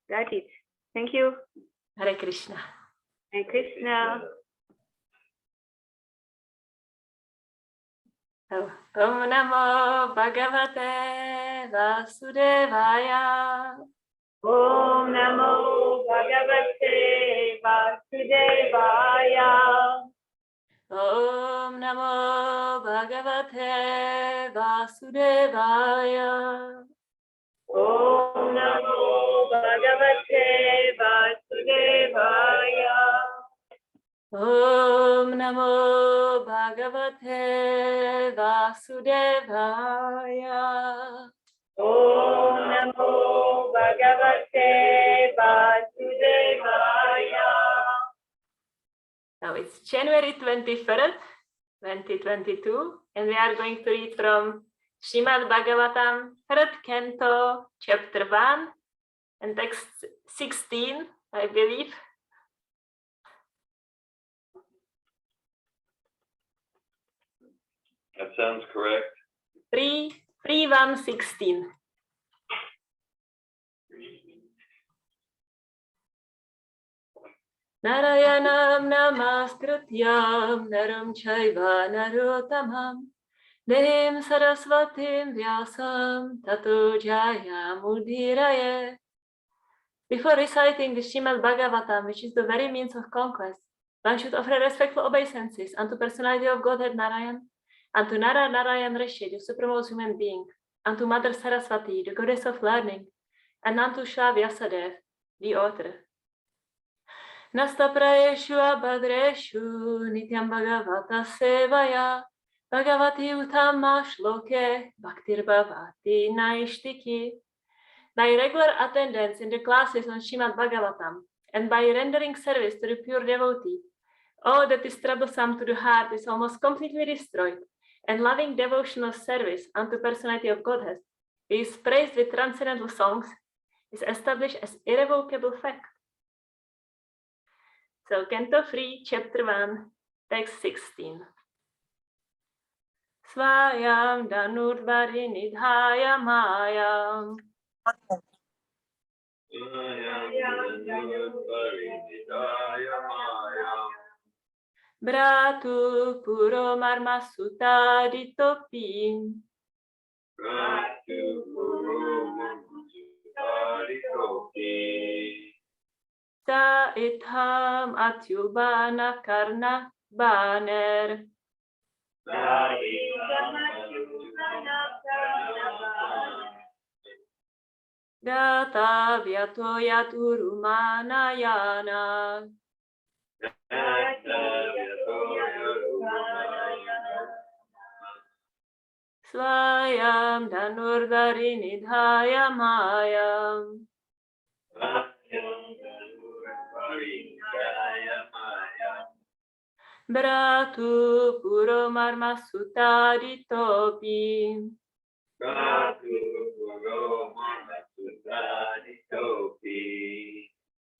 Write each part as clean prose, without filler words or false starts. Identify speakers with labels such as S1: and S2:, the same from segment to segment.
S1: Got it. Thank you.
S2: Hare Krishna.
S1: Hare Krishna.
S2: Oh. Om Namo Bhagavate Vasudevaya.
S1: Om Namo Bhagavate Vasudevaya.
S2: Om Namo Bhagavate Vasudevaya.
S1: Om Namo Bhagavate Vasudevaya.
S2: Om Namo Bhagavate Vasudevaya.
S1: Om Namo Bhagavate Vasudevaya.
S2: Now it's January 23rd, 2022, and we are going to read from Srimad Bhagavatam, 3rd Canto, Chapter 1, and text 16, I believe.
S3: That sounds correct.
S2: 3:1:16. Narayanam namaskrityam naram chaiva narottamam devim saraswatim vyasam tato jayam udhiraye. Before reciting the Srimad Bhagavatam, which is the very means of conquest, one should offer respectful obeisances unto personality of Godhead Narayan, unto Nara Narayan Rishi, the supremmost human being, unto Mother Saraswati, the goddess of learning, and unto Shra Vyasadev, the author. Nastaprayeshu abhadreshu nityam bhagavata sevaya bhagavati uttama shloke bhaktir bhavati naishtiki. By regular attendance in the classes on Srimad Bhagavatam and by rendering service to the pure devotee, all that is troublesome to the heart is almost completely destroyed, and loving devotional service unto personality of Godhead, who is praised with transcendental songs, is established as irrevocable fact. So, Canto 3, Chapter 1, Text 16. Svayam danurvari nidhaya mayam Bratu puro marma sutaditopi Sa itham atyubana karna baner Gata vyato yaturumana yana Svayam danurdari nidhaya mayam Bratu puro marma sutaditopi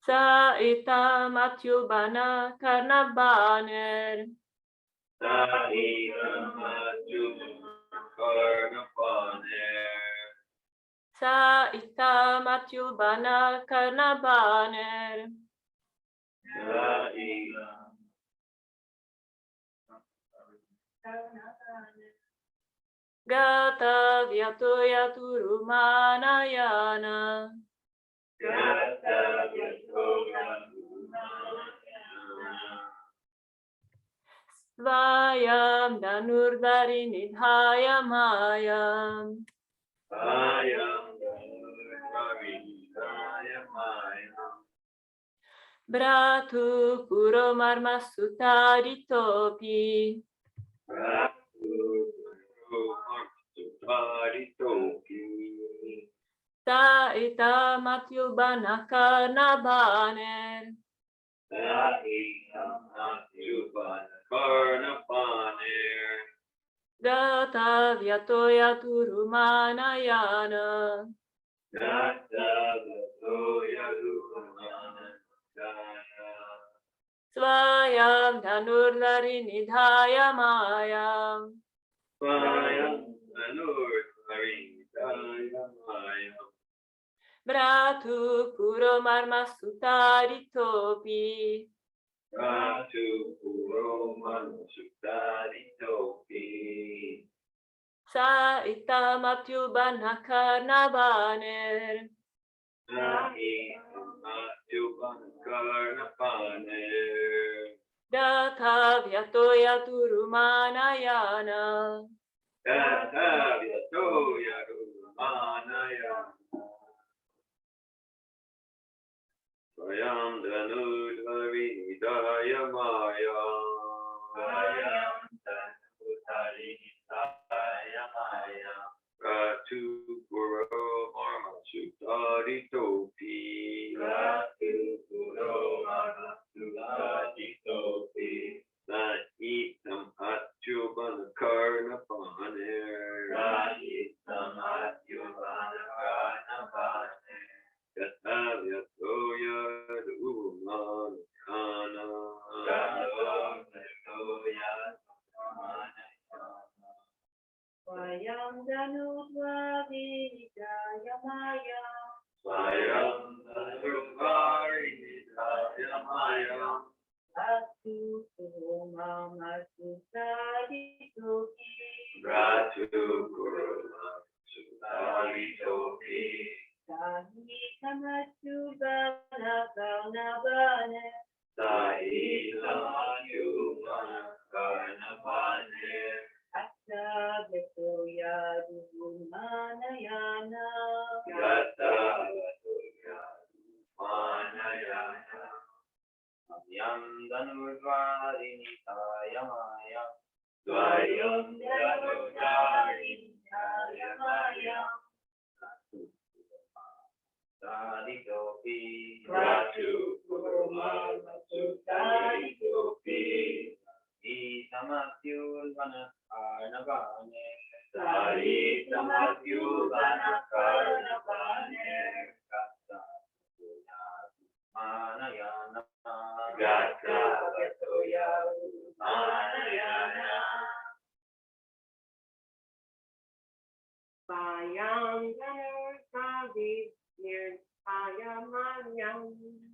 S2: Sa itam atyubana karna baner Sa itam atyubana karna baner Gata vyato yaturumana yana Svayam danurdari nidhaya mayam Bratu puro marma sutaditopi Sa itam atyubana karna baner Gata vyato yaturumana yana Svayam danurdari nidhaya mayam Bratu puro marma sutaritopi.
S3: Ratu Puro Mansutaritopi.
S2: Sa itamatyubanakarnavaner.
S3: Nahi Matyubankarnapane.
S2: Datha vyatoya turumanayana.
S3: Tathavyato Yarumanaya. Swayam Dhanudhavidaya Maya. Swayam Dhanudhavidaya Maya. Ratu Puro Marma Sutaritopi. Ratu Puro Marma Sutaritopi. Sahitam Atyubanakarnapaner. Sahitam Atyubanakarnapaner. Tathavyato Yadumanakana. Tathavyato Yadumanakana.
S1: Swayam Dhanudvavidaya Maya.
S3: Swayam Dhanudvavidaya Maya.
S1: Atu Mama Sutaritopi.
S3: Ratu Kuruma Sutaritopi.
S1: Sahitamatubanakarnavane.
S3: Sahitamatubanakarnavane.
S1: Athavyato yadumanayana.
S3: Tathavyato Yadumanayana. Yam Dhanurvarinitaya Maya. Swayam Dhanurvarinitaya Maya. Saritopi. Ratu Purma Saritopi. Isamatyulvanakarnavane. Saritamathyulvanakarnavane. Manayana. Gatavato Yadumanayana.
S1: Swayam Dhanurvavidaya Maya.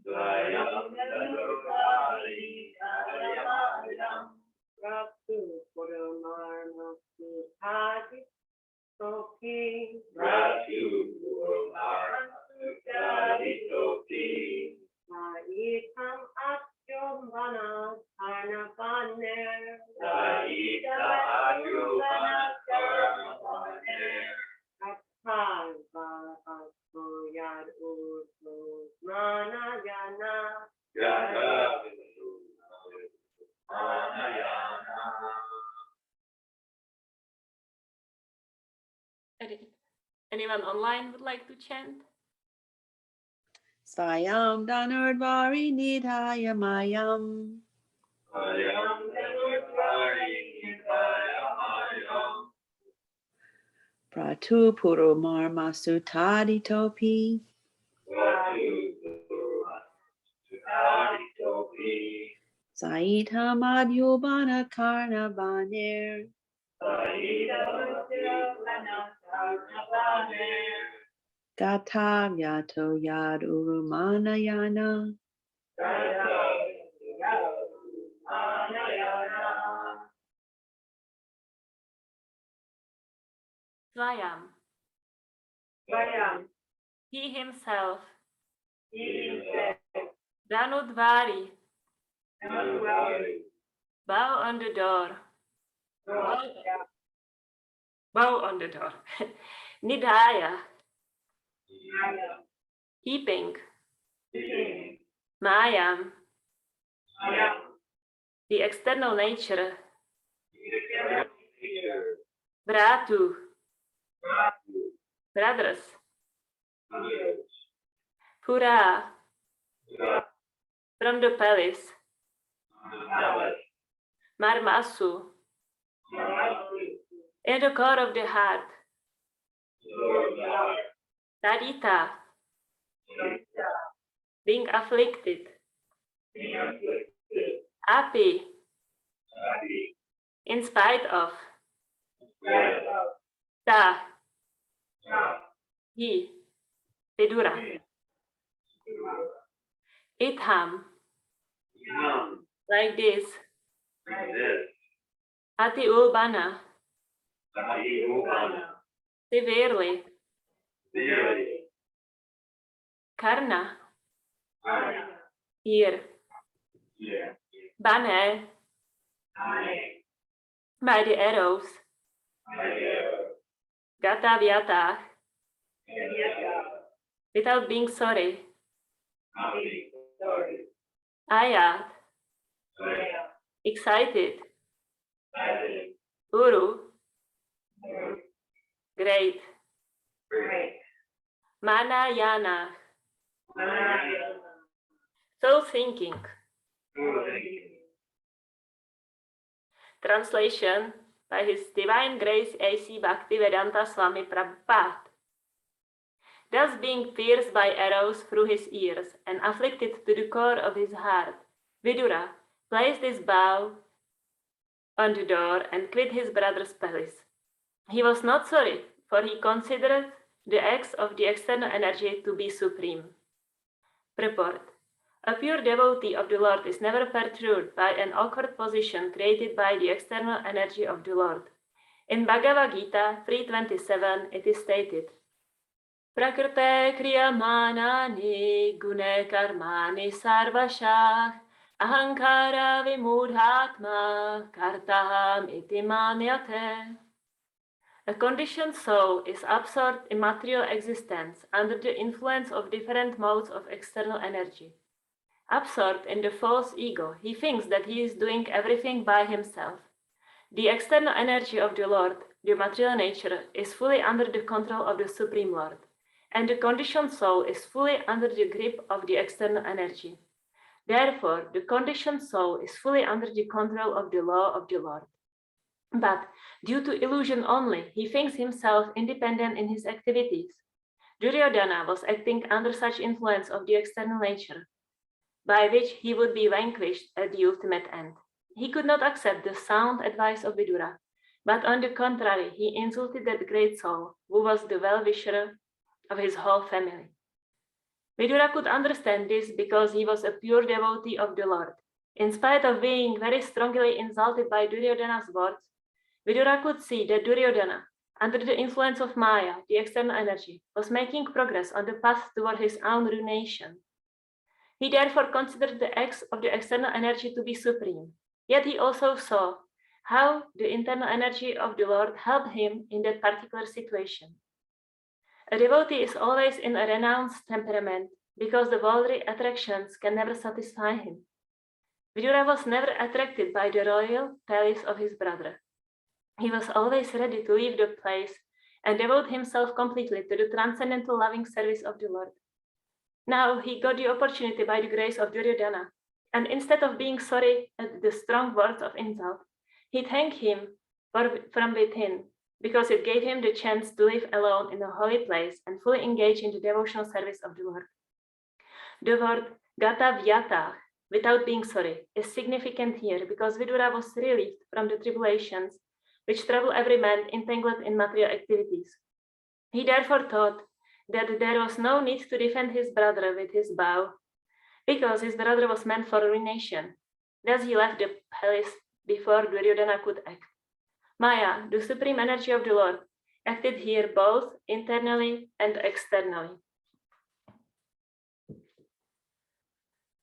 S3: Swayam Dhanurvarinitaya Maya.
S1: Ratu Purumarma Sutaritopi.
S3: Ratu Purma Sutaritopi.
S1: Saitam Atyubanakarnavane.
S3: Sahitamatubanakarnavane.
S1: Athavyato yadumanayana.
S3: Gatavato Yadumanayana.
S2: Anyone online would like to chant?
S4: Swayam Dhanurvarinitaya Mayam.
S3: Swayam Dhanurvarinitaya Mayam.
S4: Pratu Puro Marma Sutaritopi.
S3: Ratu Purma Sutaritopi.
S4: Saitam Adyubanakarnavaner.
S3: Sahitamatubanakarnavane.
S4: Gatavyato Yadumanayana.
S3: Gatavato Yadumanayana.
S2: Swayam.
S1: Swayam.
S2: He himself.
S3: Himself.
S2: Dhanudvari.
S3: Dhanurvari.
S2: Bow on the door. Bow on the door. Nidaya. Keeping. Mayam. The external nature. Bratu. Brothers. Pura. From the palace. Marmasu. And the core of the heart. Tadita. Being afflicted. Happy. In spite of. Ta. He. Vidura. Itham, like this. Ati Ulbana, severely. Karna, here. Bane, by the arrows. Gata Vyata, without being sorry. Ayat, excited. Uru, great. Manayana, so thinking. Translation by His Divine Grace A.C. Bhaktivedanta Swami Prabhupada. Thus being pierced by arrows through his ears and afflicted to the core of his heart, Vidura placed his bow on the door and quit his brother's palace. He was not sorry, for he considered the acts of the external energy to be supreme. Purport. A pure devotee of the Lord is never perturbed by an awkward position created by the external energy of the Lord. In Bhagavad Gita 3.27 it is stated, Prakrite kriyamanani gune karmani sarvashah ahankara vimudhatma kartaham iti manyate. A conditioned soul is absorbed in material existence under the influence of different modes of external energy. Absorbed in the false ego, he thinks that he is doing everything by himself. The external energy of the Lord, the material nature, is fully under the control of the Supreme Lord, and the conditioned soul is fully under the grip of the external energy. Therefore, the conditioned soul is fully under the control of the law of the Lord. But due to illusion only, he thinks himself independent in his activities. Duryodhana was acting under such influence of the external nature, by which he would be vanquished at the ultimate end. He could not accept the sound advice of Vidura, but on the contrary, he insulted that great soul, who was the well-wisher of his whole family. Vidura could understand this because he was a pure devotee of the Lord. In spite of being very strongly insulted by Duryodhana's words, Vidura could see that Duryodhana, under the influence of Maya, the external energy, was making progress on the path toward his own ruination. He therefore considered the acts of the external energy to be supreme. Yet he also saw how the internal energy of the Lord helped him in that particular situation. A devotee is always in a renounced temperament because the worldly attractions can never satisfy him. Vidura was never attracted by the royal palace of his brother. He was always ready to leave the place and devote himself completely to the transcendental loving service of the Lord. Now he got the opportunity by the grace of Duryodhana, and instead of being sorry at the strong words of insult, he thanked him from within, because it gave him the chance to live alone in a holy place and fully engage in the devotional service of the Lord. The word gata vyata, without being sorry, is significant here because Vidura was relieved from the tribulations which trouble every man entangled in material activities. He therefore thought that there was no need to defend his brother with his bow, because his brother was meant for ruination. Thus he left the palace before Duryodhana could act. Maya, the supreme energy of the Lord, acted here both internally and externally.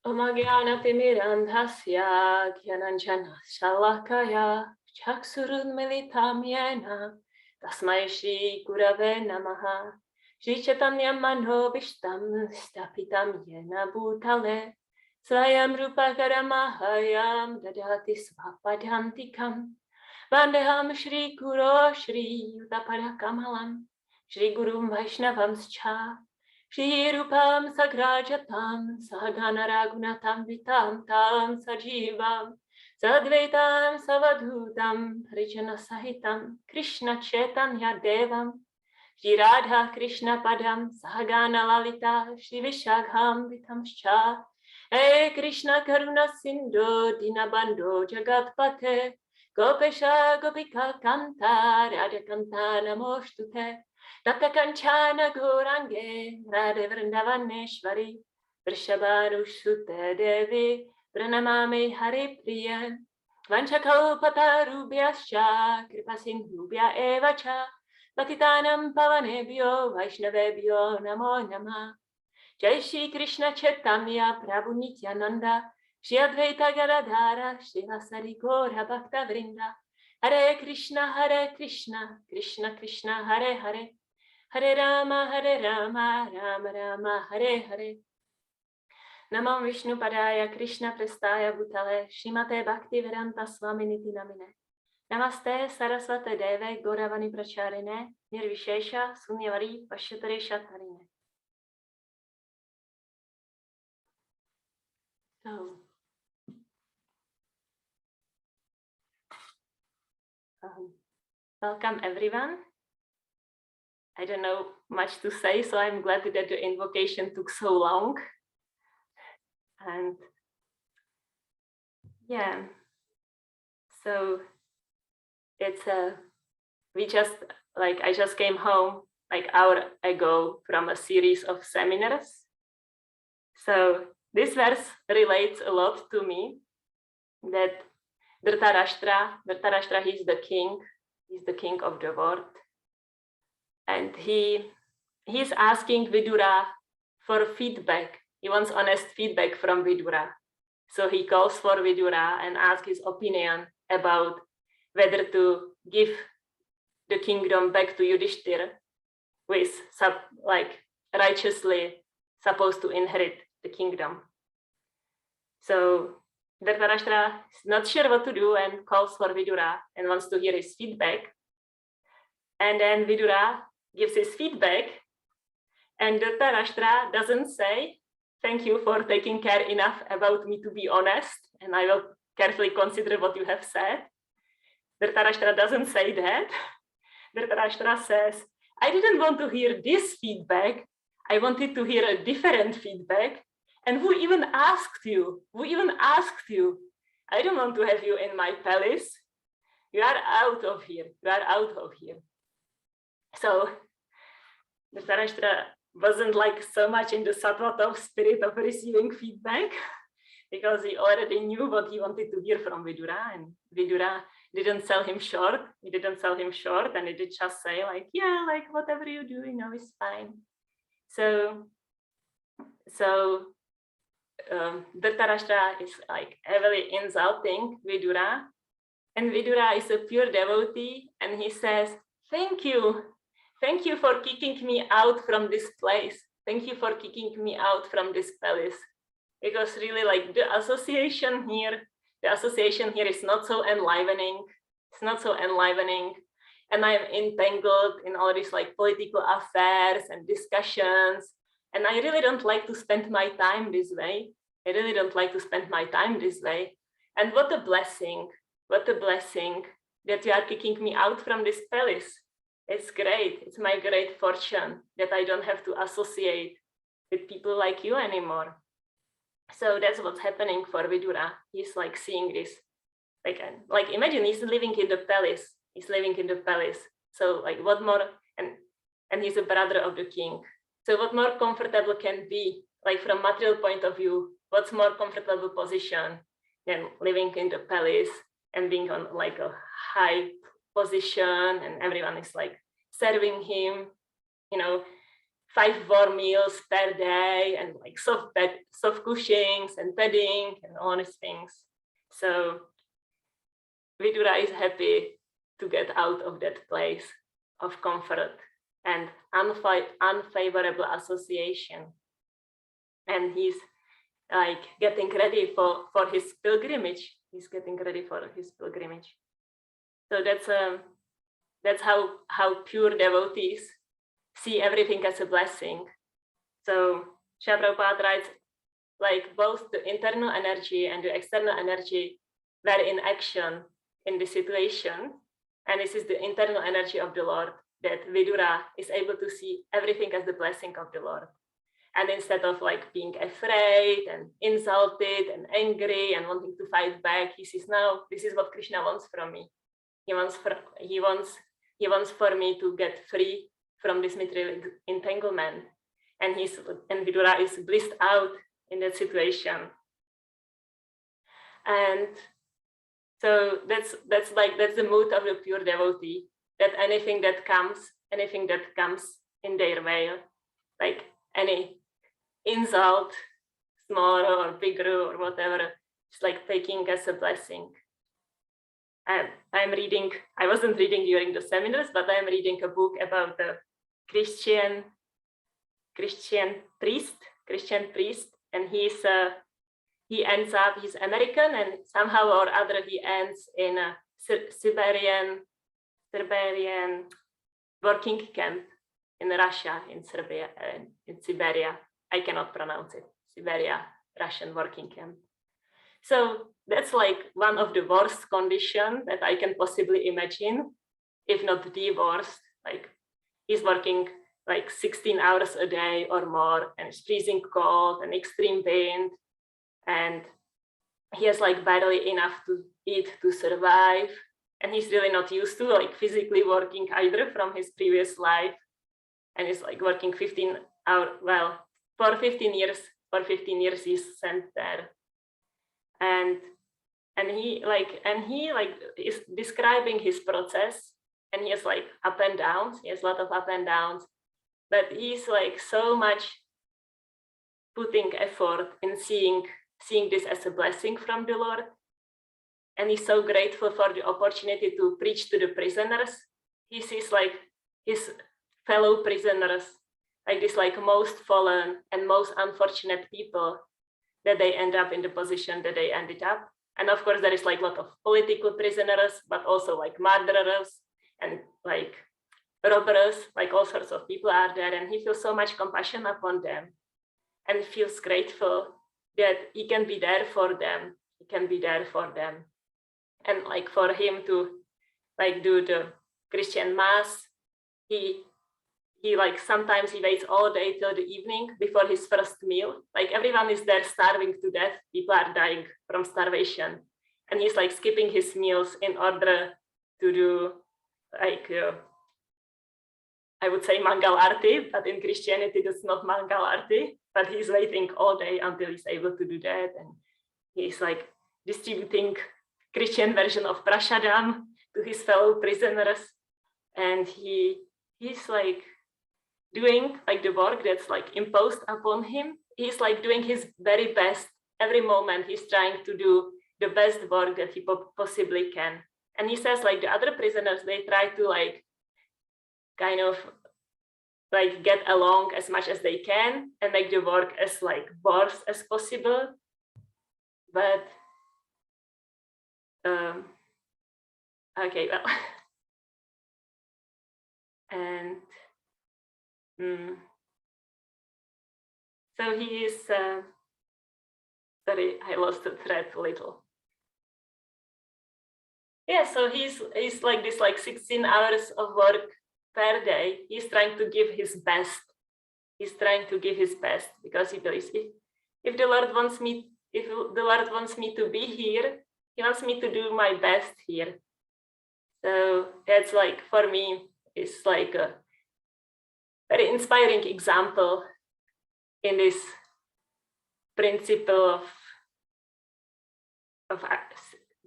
S2: Omagyanatimirandhasya gyananjana shalakaya chaksurunmilitam yena tasmai Shri Gurave Namaha Shri Chaitanya Manobishtam Stapitam Yena Bhutale Svayam Rupakaramahayam Dadati Svapadantikam Vandeham Shri Guru Shri Yudaparakamalam Shri Gurum Vaishnavamscha Shri Rupam Sagrajatam Sahagana Ragunatam Vitam Tam Sajivam Sadvaitam Savadhutam Harijana Sahitam Krishna Chaitanya Devam Shri Radha Krishna Padam Sahagana Lalita Shri Vishakham Vitamscha Hey Krishna Karuna Sindhu Dinabandho Jagatpate Gopesha Gopika Kanta Radha Kanta Namostute Tapta Kanchana Gourange Radha Vrindavaneshwari Vrishabhanushute Devi Pranamami Hari Priya Vanchakalpatarubhyascha Kripasindhubhya Evacha Patitanam Pavanebhyo Vaishnavebhyo Namo Namah Jai Shri Krishna Chaitanya Prabhu Nityananda Shri Advaita Gadadhara Srivasari Gaura Bhakta Vrinda Hare Krishna Krishna Krishna Hare Hare Hare Rama Rama Rama Hare Hare Namo Vishnu Padaya Krishna Prestaya Bhutale Shrimate Bhakti Vedanta Swaminiti Namine Namaste Saraswate Deve Gauravani Pracharine Nirvishesha Sunyavari Vashyatare Shatarine. So, welcome everyone. I don't know much to say, so I'm glad that the invocation took so long. And yeah, so it's I just came home like an hour ago from a series of seminars. So this verse relates a lot to me, that Dhritarashtra, he's the king of the world. And he's asking Vidura for feedback. He wants honest feedback from Vidura. So he calls for Vidura and asks his opinion about whether to give the kingdom back to Yudhishthira, who is righteously supposed to inherit the kingdom. So Dhritarashtra is not sure what to do and calls for Vidura and wants to hear his feedback. And then Vidura gives his feedback, and Dhritarashtra doesn't say, "Thank you for taking care enough about me to be honest, and I will carefully consider what you have said." Dhritarashtra doesn't say that. Dhritarashtra says, "I didn't want to hear this feedback. I wanted to hear a different feedback. And who even asked you? Who even asked you? I don't want to have you in my palace. You are out of here. You are out of here." So Dhritarashtra wasn't so much in the sattva spirit of receiving feedback, because he already knew what he wanted to hear from Vidura, and Vidura didn't sell him short. He didn't sell him short, and he did just say whatever you do, is fine. So Dhritarashtra is heavily insulting Vidura, and Vidura is a pure devotee, and he says, "Thank you for kicking me out from this place. Thank you for kicking me out from this palace, because really the association here is not so enlivening. It's not so enlivening, and I'm entangled in all these political affairs and discussions. And I really don't like to spend my time this way. And what a blessing that you are kicking me out from this palace. It's great. It's my great fortune that I don't have to associate with people like you anymore." So that's what's happening for Vidura. He's seeing this. Imagine he's living in the palace. So what more, and he's a brother of the king. So what more comfortable can be, from material point of view, what's more comfortable position than living in the palace and being on a high position, and everyone is serving him, 5 warm meals per day, and soft cushions and bedding and all these things. So Vidura is happy to get out of that place of comfort and unfavorable association, and he's getting ready for his pilgrimage. So that's how pure devotees see everything as a blessing. So Srila Prabhupada writes, both the internal energy and the external energy were in action in the situation, and this is the internal energy of the Lord, that Vidura is able to see everything as the blessing of the Lord. And instead of like being afraid and insulted and angry and wanting to fight back, he says, no, this is what Krishna wants from me. He wants for me to get free from this material entanglement. And Vidura is blissed out in that situation. And so that's the mood of the pure devotee, that anything that comes in their way, like any insult, smaller or bigger or whatever, it's like taking as a blessing. And I wasn't reading during the seminars, but I'm reading a book about the Christian priest, and he's American, and somehow or other he ends in a Siberian working camp in Russia, in Siberia. I cannot pronounce it. Siberia, Russian working camp. So that's like one of the worst conditions that I can possibly imagine, if not the worst. Like he's working like 16 hours a day or more, and it's freezing cold and extreme pain, and he has like barely enough to eat to survive, and he's really not used to like physically working either from his previous life, and he's like working 15 hours. Well, for 15 years he's sent there, and he is describing his process, and he has like up and downs. He has a lot of up and downs, but he's like so much putting effort in seeing this as a blessing from the Lord. And he's so grateful for the opportunity to preach to the prisoners. He sees like his fellow prisoners, like this like most fallen and most unfortunate people, that they end up in the position that they ended up. And of course, there is like a lot of political prisoners, but also like murderers and like robbers, like all sorts of people are there. And he feels so much compassion upon them, and feels grateful that he can be there for them. He can be there for them. And like for him to like do the Christian mass, he like sometimes he waits all day till the evening before his first meal. Like everyone is there starving to death. People are dying from starvation. And he's like skipping his meals in order to do like, I would say Mangal Arti, but in Christianity, that's not Mangal Arti, but he's waiting all day until he's able to do that. And he's like distributing Christian version of Prashadam to his fellow prisoners. And he's like doing like the work that's like imposed upon him. He's like doing his very best. Every moment he's trying to do the best work that he possibly can. And he says like the other prisoners, they try to like kind of like get along as much as they can and make the work as like worse as possible. But okay, well, and so he is, sorry, I lost the thread a little. Yeah, so he's like this like 16 hours of work per day. He's trying to give his best. He's trying to give his best because he believes if the Lord wants me, if the Lord wants me to be here, he wants me to do my best here. So that's like, for me, it's like a very inspiring example in this principle of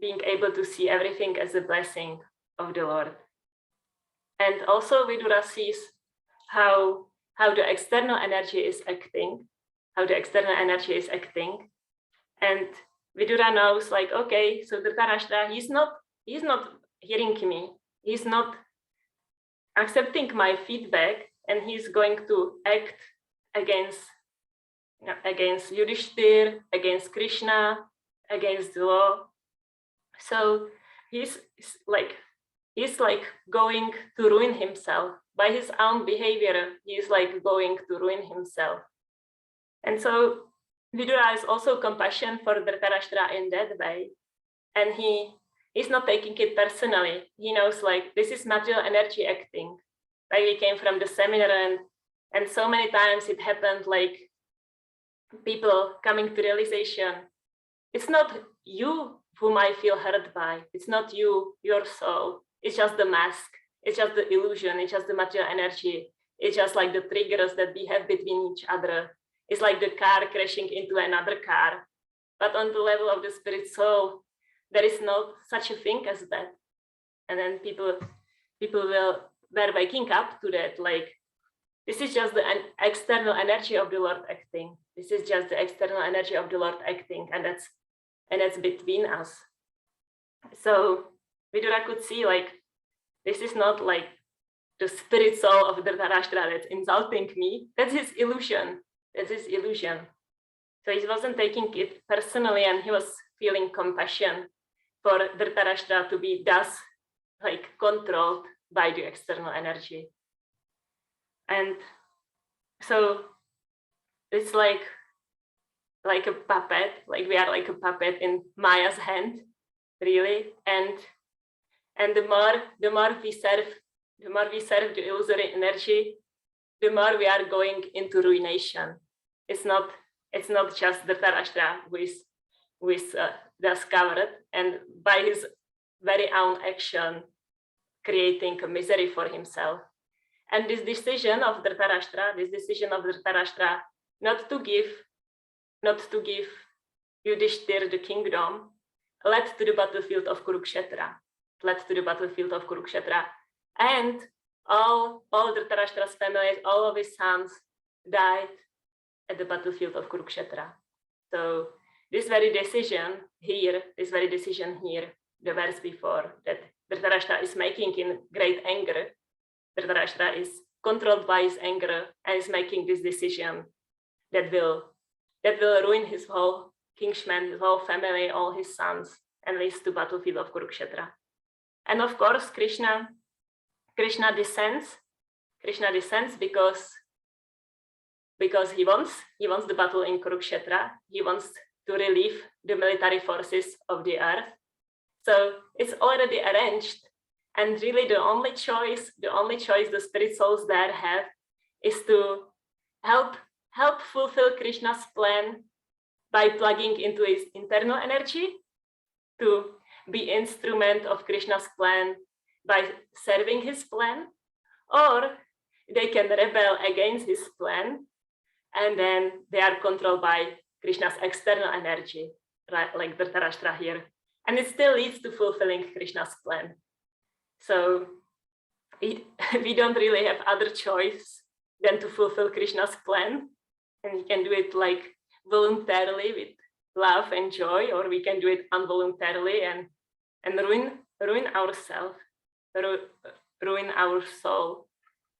S2: being able to see everything as a blessing of the Lord. And also Vidura sees how the external energy is acting, And Vidura knows like, okay, so Dhritarashtra, he's not hearing me. He's not accepting my feedback, and he's going to act against Yudhishthir, against Krishna, against the law. So he's like going to ruin himself by his own behavior. He's like going to ruin himself. And so Vidura is also compassion for Dhritarashtra in that way. And he's not taking it personally. He knows like this is material energy acting. Like we came from the seminar, and so many times it happened like people coming to realization, it's not you whom I feel hurt by. It's not you, your soul. It's just the mask. It's just the illusion. It's just the material energy. It's just like the triggers that we have between each other. It's like the car crashing into another car. But on the level of the spirit soul, there is no such a thing as that. And then people were waking up to that, like, this is just the external energy of the Lord acting. This is just the external energy of the Lord acting, and that's between us. So Vidura could see, like, this is not like the spirit soul of Dhritarashtra that's insulting me. That's his illusion. That's his illusion. So he wasn't taking it personally, and he was feeling compassion for Dhritarashtra to be thus like controlled by the external energy. And so it's like a puppet, like we are like a puppet in Maya's hand, really. And the more we serve the illusory energy, the more we are going into ruination. It's not just Dhritarashtra who is discovered, and by his very own action creating a misery for himself. And this decision of Dhritarashtra not to give Yudhishthir the kingdom, led to the battlefield of Kurukshetra. And all Dhritarashtra's families, all of his sons died at the battlefield of Kurukshetra. So this very decision here, the verse before, that Dhritarashtra is making in great anger, Dhritarashtra is controlled by his anger and is making this decision that will ruin his whole kingship, his whole family, all his sons, and leads to battlefield of Kurukshetra. And of course, Krishna descends because he wants the battle in Kurukshetra. He wants to relieve the military forces of the earth. So it's already arranged. And really the only choice the spirit souls there have is to help fulfill Krishna's plan by plugging into his internal energy, to be instrument of Krishna's plan by serving his plan, or they can rebel against his plan, and then they are controlled by Krishna's external energy, right? Like Dhritarashtra here. And it still leads to fulfilling Krishna's plan. So we don't really have other choice than to fulfill Krishna's plan. And we can do it like voluntarily with love and joy, or we can do it involuntarily and ruin ourselves, ruin our soul.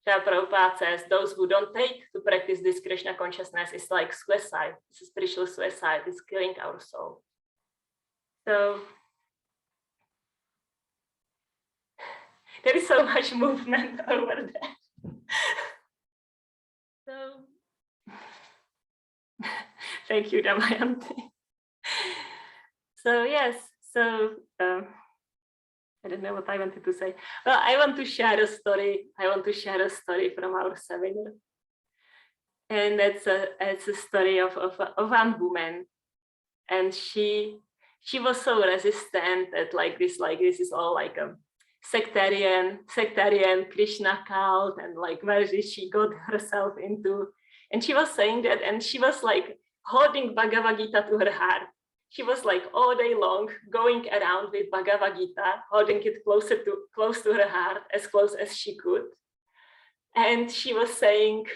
S2: Srila Prabhupada says those who don't take to practice this Krishna consciousness is like suicide. It's a spiritual suicide. It's killing our soul. So there is so much movement over there. So thank you, Damayanti. So yes, I don't know what I wanted to say. Well, I want to share a story. From our seminar, and it's a story of one woman, and she was so resistant that like this is all like a sectarian Krishna cult, and like where did she got herself into? And she was saying that, and she was like holding Bhagavad Gita to her heart. She was like all day long going around with Bhagavad Gita, holding it close to her heart, as close as she could. And she was saying,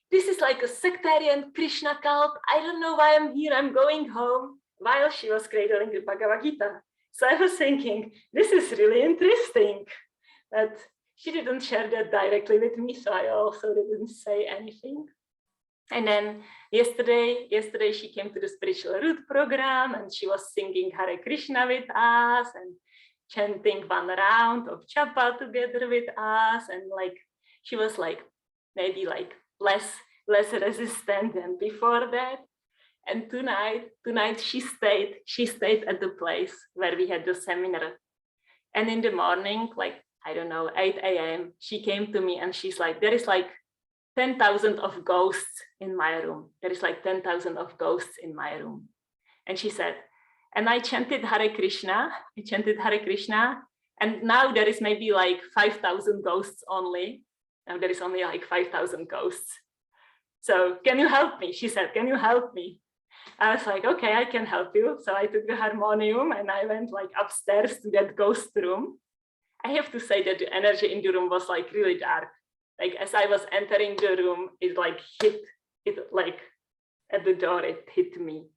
S2: this is like a sectarian Krishna cult. I don't know why I'm here. I'm going home, while she was cradling the Bhagavad Gita. So I was thinking, this is really interesting. But she didn't share that directly with me, so I also didn't say anything. And then yesterday she came to the spiritual root program, and she was singing Hare Krishna with us and chanting one round of japa together with us. And like she was like maybe like less resistant than before that. And tonight she stayed at the place where we had the seminar. And in the morning, like I don't know, 8 a.m., she came to me and she's like, there is like 10,000 of ghosts in my room. There is like 10,000 of ghosts in my room. And she said, and I chanted Hare Krishna, and now there is maybe like 5,000 ghosts only. Now there is only like 5,000 ghosts. So can you help me? She said, can you help me? I was like, okay, I can help you. So I took the harmonium and I went like upstairs to that ghost room. I have to say that the energy in the room was like really dark. Like as I was entering the room, it like hit, it like at the door, it hit me.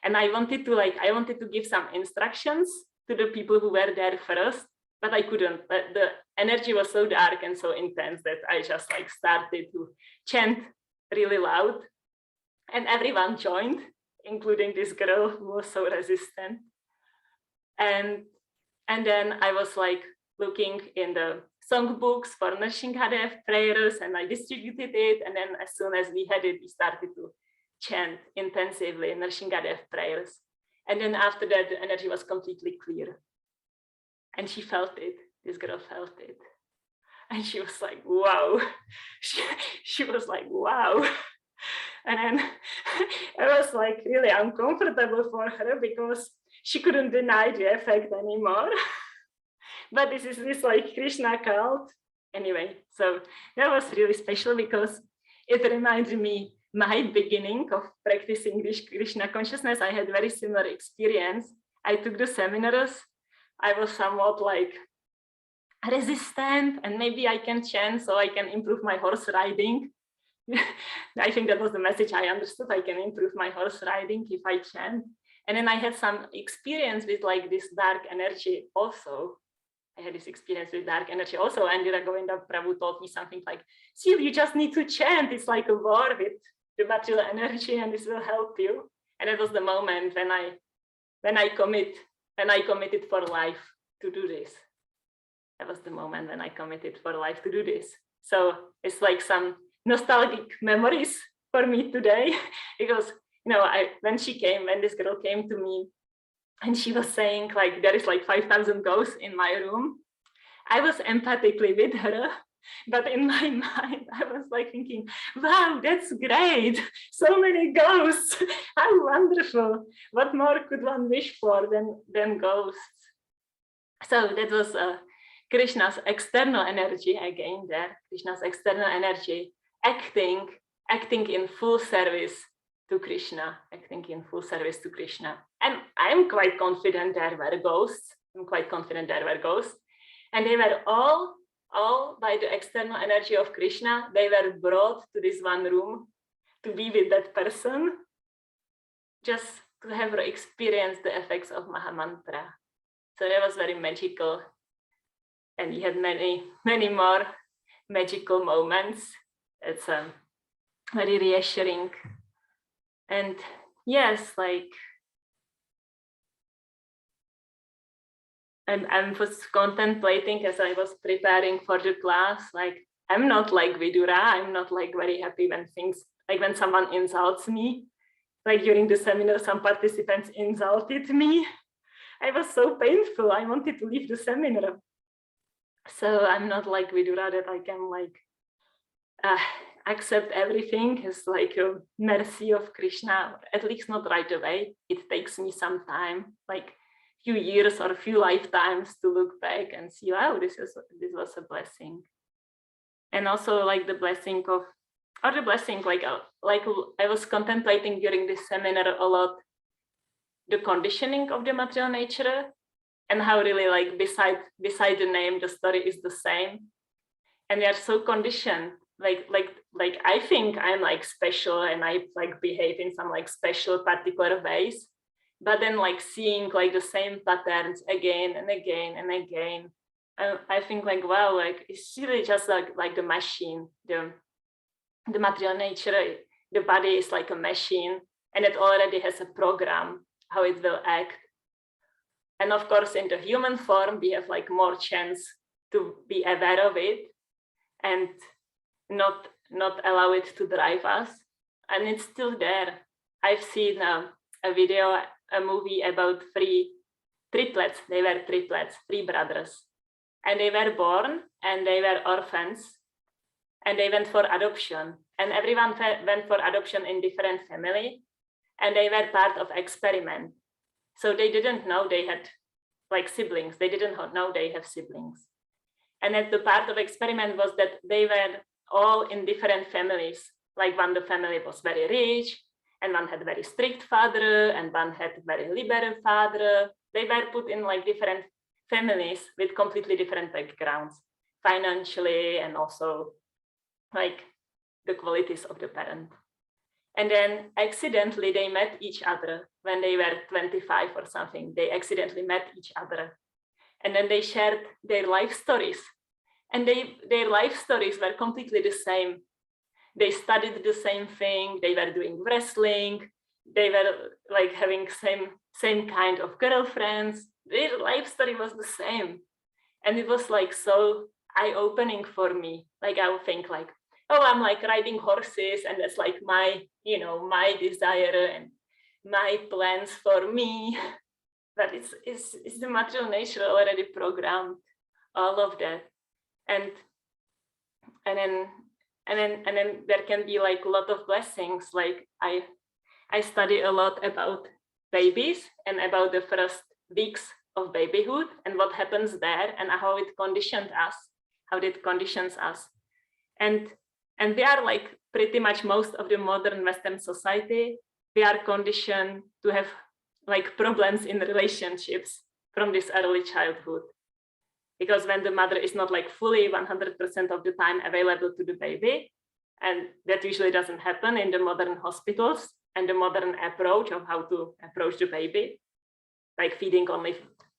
S2: And I wanted to give some instructions to the people who were there first, but I couldn't. But the energy was so dark and so intense that I just like started to chant really loud, and everyone joined, including this girl who was so resistant. And then I was like looking in the songbooks for Nrsimhadev prayers, and I distributed it. And then as soon as we had it, we started to chant intensively Nrsimhadev prayers. And then after that, the energy was completely clear. And she felt it. This girl felt it. And she was like, wow. She was like, wow. And then it was like really uncomfortable for her because she couldn't deny the effect anymore. But this is this like Krishna cult. Anyway, so that was really special because it reminded me my beginning of practicing this Krishna consciousness. I had very similar experience. I took the seminars. I was somewhat like resistant, and maybe I can chant so I can improve my horse riding. I think that was the message I understood. I can improve my horse riding if I chant. And then I had some experience with like this dark energy also. I had this experience with dark energy also. And Govinda Prabhu taught me something like, see, you just need to chant. It's like a war with the material energy, and this will help you. And it was the moment when I committed for life to do this. That was the moment when I committed for life to do this. So it's like some nostalgic memories for me today, because when this girl came to me and she was saying like there is like 5,000 ghosts in my room, I was empathically with her, but in my mind I was like thinking, wow, that's great, so many ghosts, how wonderful, what more could one wish for than ghosts? So that was Krishna's external energy again there, Krishna's external energy acting in full service to Krishna, And I'm quite confident there were ghosts. And they were all by the external energy of Krishna, they were brought to this one room to be with that person, just to have experienced the effects of Mahamantra. So that was very magical. And we had many, many more magical moments. It's very reassuring. And yes, like, I was contemplating as I was preparing for the class, like, I'm not like Vidura, I'm not like very happy when things, like when someone insults me. Like during the seminar, some participants insulted me. I was so painful, I wanted to leave the seminar. So I'm not like Vidura that I can like accept everything as like a mercy of Krishna, at least not right away. It takes me some time, like few years or a few lifetimes to look back and see, wow, this was a blessing. And also like the blessing like I was contemplating during this seminar a lot the conditioning of the material nature, and how really like beside the name, the story is the same. And we are so conditioned, like I think I'm like special and I like behave in some like special particular ways, but then like seeing like the same patterns again and again and again, I think like, wow, like it's really just like the machine, the material nature, the body is like a machine, and it already has a program how it will act. And of course, in the human form, we have like more chance to be aware of it and not allow it to drive us. And it's still there. I've seen a movie about three triplets. They were triplets, three brothers. And they were born and they were orphans. and they went for adoption. And everyone went for adoption in different family, and they were part of experiment. So they didn't know they had like siblings. They didn't know they have siblings. And at the part of experiment was that they were all in different families. Like one, the family was very rich, and one had very strict father, and one had very liberal father. They were put in like different families with completely different backgrounds, financially, and also like the qualities of the parent. And then accidentally they met each other when they were 25 or something. They accidentally met each other. And then they shared their life stories. And their life stories were completely the same. They studied the same thing. They were doing wrestling. They were like having same kind of girlfriends. Their life story was the same. And it was like so eye-opening for me. Like I would think like, oh, I'm like riding horses, and that's like my, my desire and my plans for me. But it's the material nature already programmed all of that. And then there can be like a lot of blessings. Like I study a lot about babies and about the first weeks of babyhood and what happens there and how it conditioned us, how it conditions us. And we are like pretty much most of the modern Western society, we are conditioned to have like problems in relationships from this early childhood. Because when the mother is not like fully 100% of the time available to the baby, and that usually doesn't happen in the modern hospitals and the modern approach of how to approach the baby, like feeding only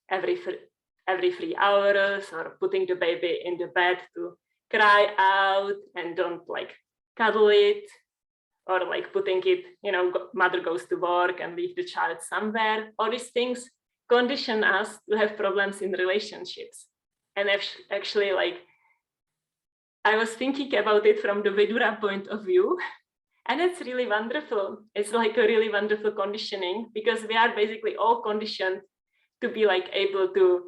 S2: every 3 hours or putting the baby in the bed to cry out and don't like cuddle it, or like putting it, mother goes to work and leave the child somewhere. All these things condition us to have problems in relationships. And actually, like, I was thinking about it from the Vidura point of view, and it's really wonderful. It's like a really wonderful conditioning, because we are basically all conditioned to be like able to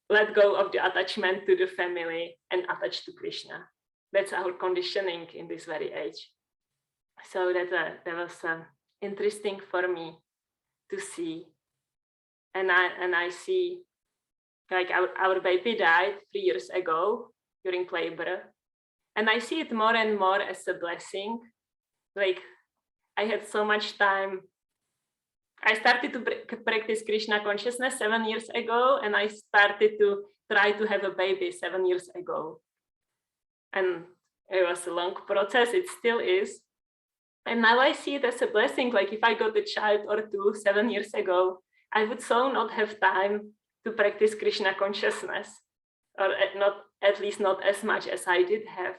S2: let go of the attachment to the family and attach to Krishna. That's our conditioning in this very age. So that was interesting for me to see. And I see, like our baby died 3 years ago during labor. And I see it more and more as a blessing. Like I had so much time. I started to practice Krishna consciousness 7 years ago, and I started to try to have a baby 7 years ago. And it was a long process, it still is. And now I see it as a blessing. Like if I got a child or two 7 years ago, I would so not have time to practice Krishna consciousness, or at least not as much as I did have.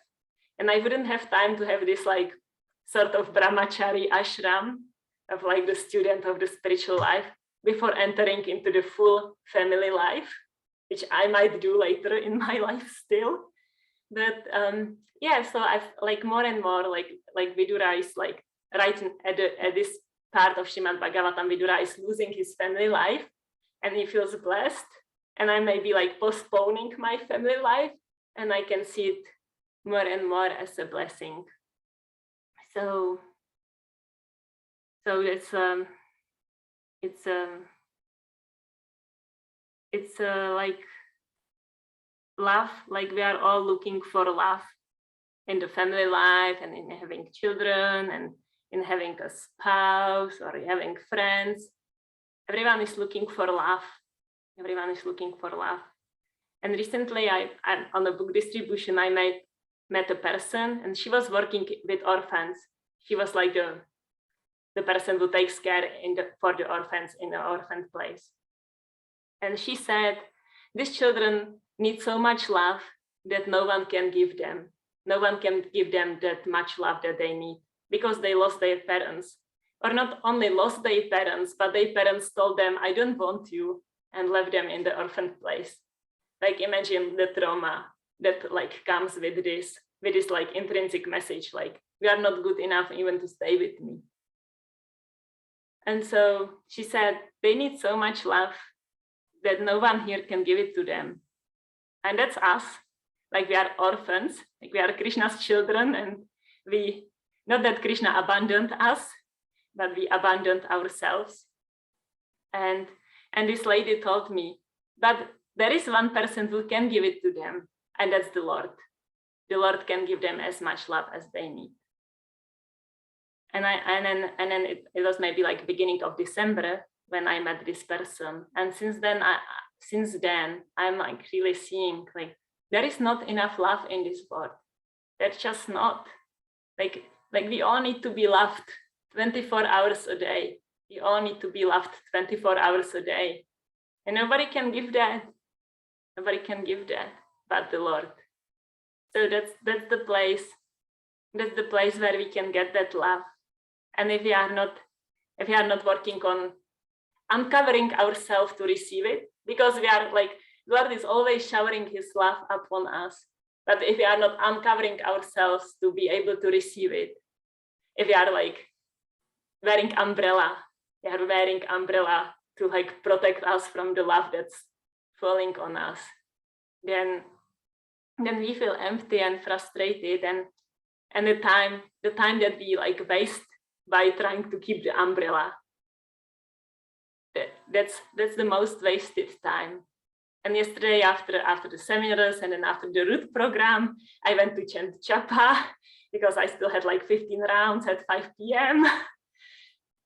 S2: And I wouldn't have time to have this like sort of brahmachari ashram of like the student of the spiritual life before entering into the full family life, which I might do later in my life still. But yeah, so I've like more and more like Vidura is like right at this part of Srimad Bhagavatam, Vidura is losing his family life and he feels blessed. And I may be like postponing my family life, and I can see it more and more as a blessing. So it's like love, like we are all looking for love in the family life and in having children and in having a spouse or having friends. Everyone is looking for love. Everyone is looking for love. And recently I'm on a book distribution, I met a person, and she was working with orphans. She was like the person who takes care for the orphans in the orphan place. And she said, these children need so much love that no one can give them. No one can give them that much love that they need, because they lost their parents. Or not only lost their parents, but their parents told them, I don't want you, and left them in the orphan place. Like imagine the trauma that like comes with this like intrinsic message, like we are not good enough even to stay with me. And so she said, they need so much love that no one here can give it to them. And that's us. like we are orphans, like we are Krishna's children, and we, not that Krishna abandoned us, but we abandoned ourselves. And this lady told me, but there is one person who can give it to them, and that's the Lord. The Lord can give them as much love as they need. And then it was maybe like beginning of December when I met this person. And since then I'm like really seeing like there is not enough love in this world. There's just not. Like we all need to be loved 24 hours a day. We all need to be loved 24 hours a day. And nobody can give that. Nobody can give that but the Lord. So that's the place. That's the place where we can get that love. And if we are not working on uncovering ourselves to receive it, because we are like, Lord is always showering his love upon us. But if we are not uncovering ourselves to be able to receive it, if we are like wearing umbrella to like protect us from the love that's falling on us, then we feel empty and frustrated, and the time that we like waste by trying to keep the umbrella, that's the most wasted time. And yesterday after the seminars and then after the root program, I went to chant japa because I still had like 15 rounds at 5 p.m.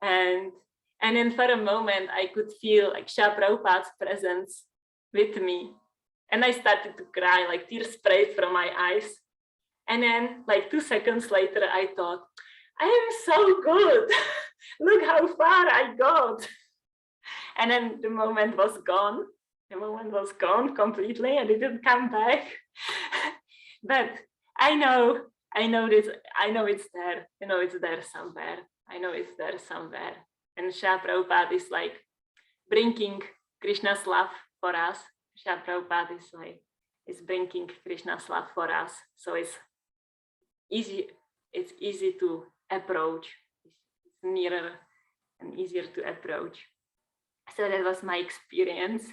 S2: and then for a moment I could feel like Srila Prabhupada's presence with me. And I started to cry, like tears sprayed from my eyes. And then like 2 seconds later, I thought, I am so good. Look how far I got. And then the moment was gone. The moment was gone completely. I didn't come back. But I know this. I know it's there. You know, it's there somewhere. I know it's there somewhere. And Srila Prabhupada is like bringing Krishna's love for us. Srila Prabhupada is bringing Krishna's love for us. So it's easy to approach. It's nearer and easier to approach. So that was my experience.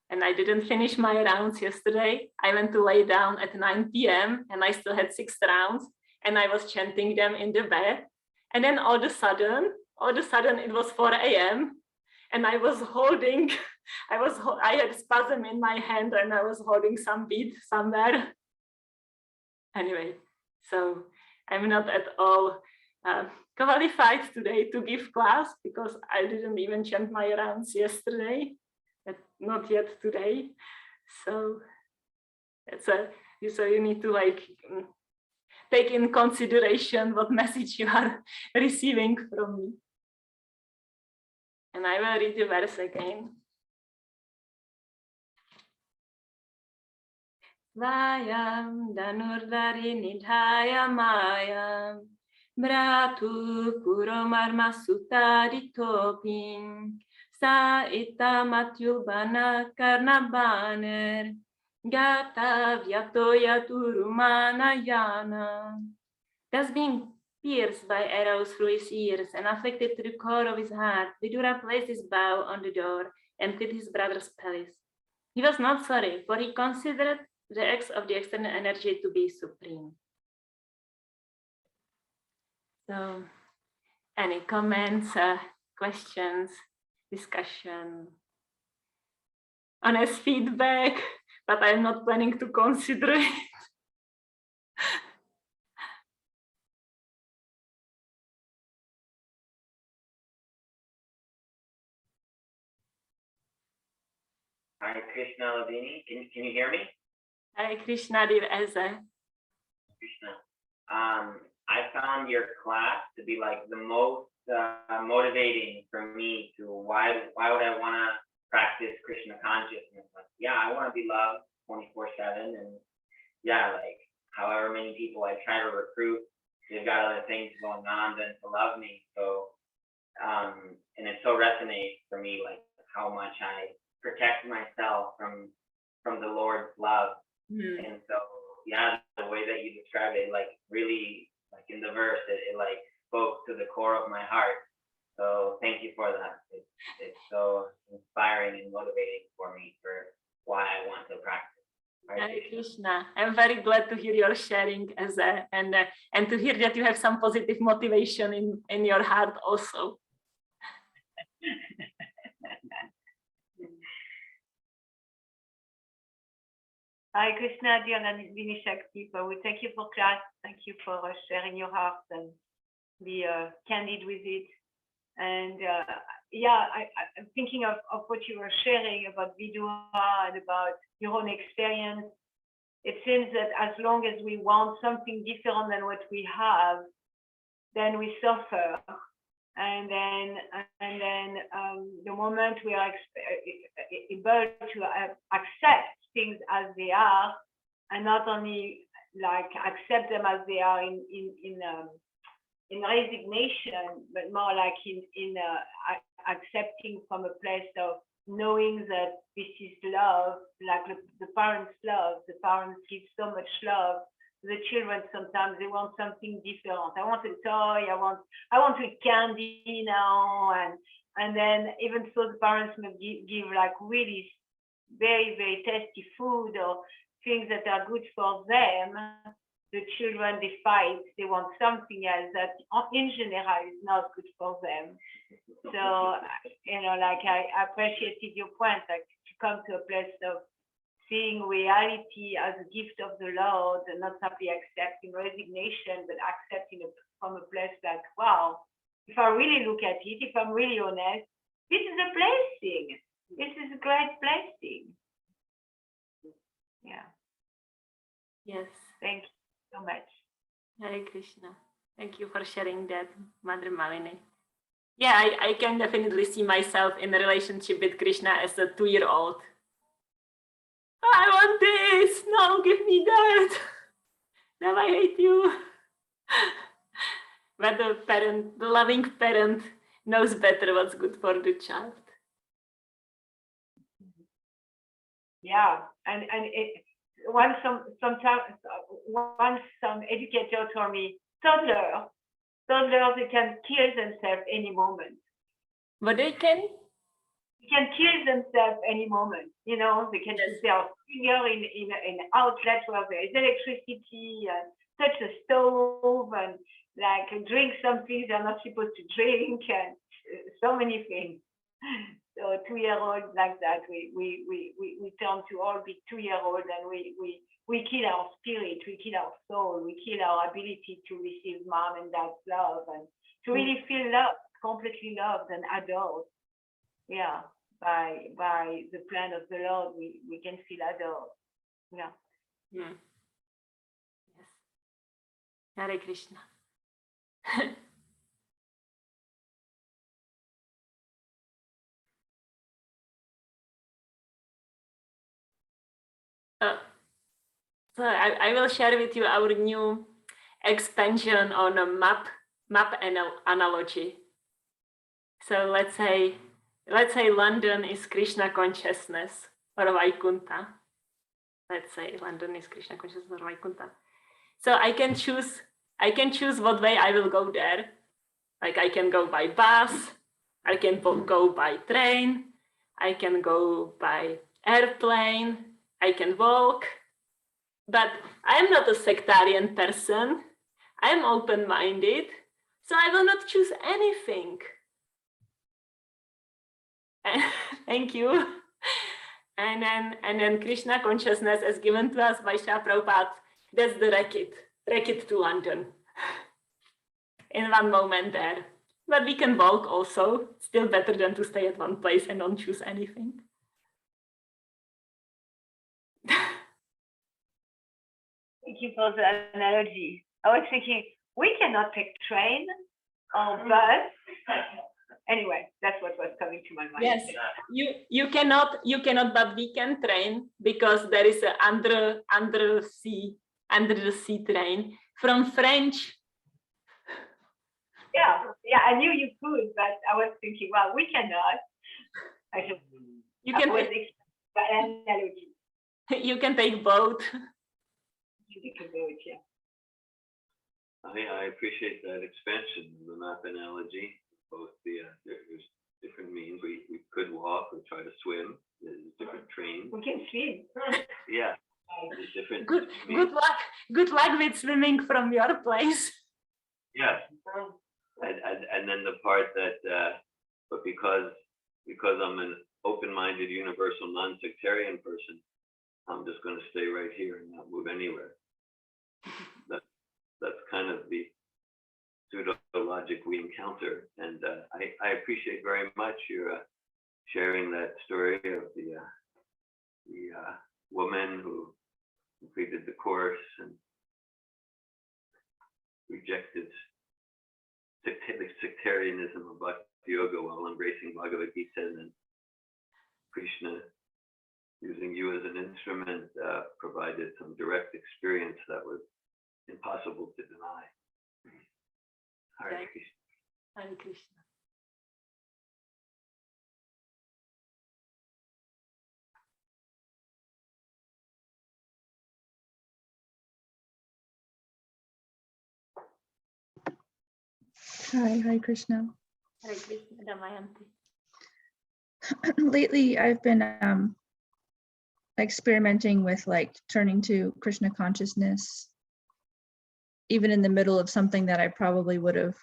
S2: And I didn't finish my rounds yesterday. I went to lay down at 9 p.m. and I still had 6 rounds and I was chanting them in the bed. And then all of a sudden it was 4 a.m. and I was holding, I had spasm in my hand and I was holding some bead somewhere. Anyway, so I'm not at all qualified today to give class because I didn't even chant my rounds yesterday, but not yet today. So so you need to like take in consideration what message you are receiving from me. And I will read the verse again. Vayam danurdari nidhaya mayam bratu kuromarma sutari topin sa itamatyubana karnabaner gata vyatoya turumana yana. Thus being pierced by arrows through his ears and afflicted to the core of his heart, Vidura placed his bow on the door and quit his brother's palace. He was not sorry, for he considered the acts of the external energy to be supreme. So, any comments, questions, discussion, honest feedback, but I'm not planning to consider it.
S5: Hare Krishna, Hladini. Can you hear me?
S2: Hare Krishna, dear Eze.
S5: Krishna. I found your class to be like the most motivating for me to why would I want to practice Krishna consciousness? Like, yeah, I want to be loved 24/7, and yeah, like however many people I try to recruit, they've got other things going on than to love me. So, and it so resonates for me, like how much I protect myself from the Lord's love. And so yeah, the way that you described it, like really like in the verse, it like spoke to the core of my heart. So thank you for that. It's so inspiring and motivating for me for why I want to practice.
S2: Hare Krishna. I'm very glad to hear your sharing and to hear that you have some positive motivation in your heart also.
S1: Hi Krishna, dear Hladini Shakti. So we thank you for class. Thank you for sharing your heart and be candid with it. And I'm thinking of what you were sharing about Vidura and about your own experience. It seems that as long as we want something different than what we have, then we suffer. And then the moment we are able to accept things as they are, and not only like accept them as they are in resignation, but more like in accepting from a place of knowing that this is love, like the parents love. The parents give so much love. The children sometimes they want something different. I want a toy. I want a candy now, and then even so, the parents may give like really very very tasty food or things that are good for them. The children they fight. They want something else that in general is not good for them. So like I appreciated your point, like to come to a place of seeing reality as a gift of the Lord and not simply accepting resignation, but accepting it from a place like, wow, if I really look at it, if I'm really honest, this is a blessing. This is a great blessing. Yeah.
S2: Yes.
S1: Thank you so much.
S2: Hare Krishna. Thank you for sharing that, Mother Malini. Yeah, I can definitely see myself in a relationship with Krishna as a 2-year-old. I want this. No, give me that. Now I hate you. But the loving parent, knows better what's good for the child. Yeah, and once some educator told me, toddlers they can kill themselves any moment. But they can kill themselves any moment. They can put their finger in an outlet where there is electricity, and touch a stove, and like drink something they're not supposed to drink, and so many things. So 2-year-olds like that, we turn to all be 2-year-olds, and we kill our spirit, we kill our soul, we kill our ability to receive mom and dad's love and to really feel loved, completely loved and adored. Yeah, by the plan of the Lord, we can feel adored. Yeah. Yes. Hare Krishna. So I will share with you our new expansion on a map analogy. So let's say London is Krishna consciousness or Vaikuntha. Let's say London is Krishna consciousness or Vaikuntha. So I can choose what way I will go there. Like I can go by bus, I can go by train, I can go by airplane, I can walk. But I'm not a sectarian person. I'm open-minded, so I will not choose anything. Thank you. And then Krishna consciousness is given to us by Srila Prabhupada. That's the racket to London. In one moment there. But we can walk also. Still better than to stay at one place and not choose anything. Thank you for the analogy. I was thinking, we cannot take train or bus. Anyway, that's what was coming to my mind. Yes, you cannot, but we can train because there is a under the sea train from French. Yeah, I knew you could, but I was thinking, well, we cannot. You can take analogy. You can take boat. You can do it, yeah.
S3: I appreciate that expansion of the map analogy. Both there's different means. We could walk or try to swim. There's different trains.
S1: We can swim.
S3: Yeah, The difference
S2: Good,
S3: between,
S2: good luck. Good luck with swimming from your place.
S3: yeah, and then the part that, but because I'm an open-minded, universal, non-sectarian person, I'm just going to stay right here and not move anywhere. That's kind of the pseudo logic we encounter, and I appreciate very much your sharing that story of the woman who completed the course and rejected the sectarianism of Bhakti Yoga while embracing Bhagavad Gita, and then Krishna, using you as an instrument, provided some direct experience that was impossible to deny. Hare Krishna.
S2: Hare Krishna.
S6: Hi, Hare Krishna.
S2: Hare Krishna, Damayanti.
S6: Lately, I've been experimenting with like turning to Krishna consciousness, even in the middle of something that I probably would have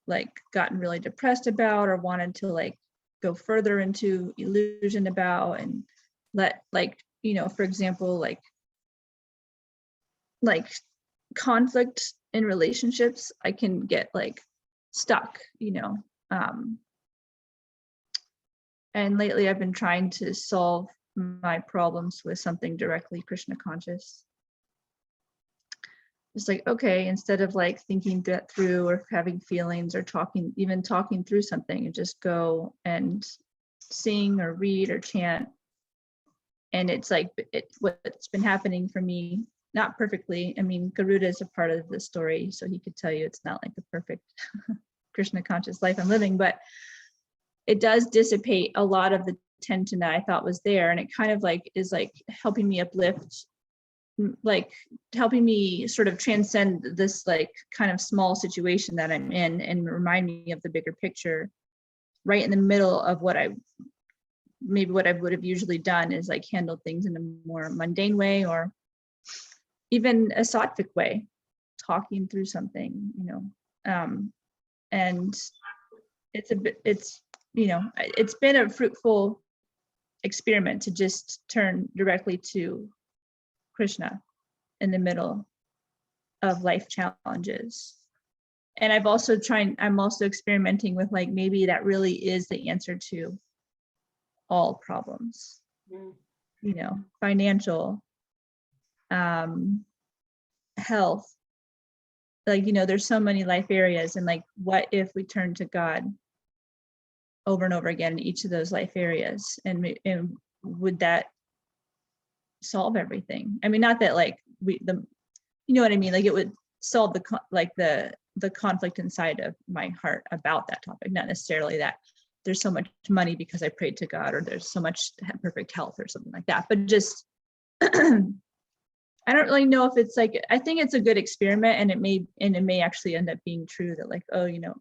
S6: like gotten really depressed about or wanted to like go further into illusion about, and let like, you know, for example, like conflict in relationships, I can get like stuck, you know. And lately I've been trying to solve my problems with something directly Krishna conscious. It's like, okay, instead of like thinking that through or having feelings or even talking through something, and just go and sing or read or chant. And it's like, what's been happening for me, not perfectly. I mean, Garuda is a part of the story, so he could tell you it's not like the perfect Krishna conscious life I'm living, but it does dissipate a lot of the tension that I thought was there. And it kind of like is like helping me uplift, like helping me sort of transcend this like kind of small situation that I'm in, and remind me of the bigger picture right in the middle of what I would have usually done is like handle things in a more mundane way, or even a sattvic way, talking through something, you know. And it's you know, it's been a fruitful experiment to just turn directly to Krishna in the middle of life challenges. And I'm also experimenting with like, maybe that really is the answer to all problems, you know, financial, health, like, you know, there's so many life areas, and like, what if we turn to God over and over again in each of those life areas, and would that solve everything? I mean, not that like you know what I mean, like it would solve the conflict inside of my heart about that topic, not necessarily that there's so much money because I prayed to God, or there's so much perfect health or something like that, but just I don't really know if it's like, I think it's a good experiment, and it may actually end up being true that like, oh, you know,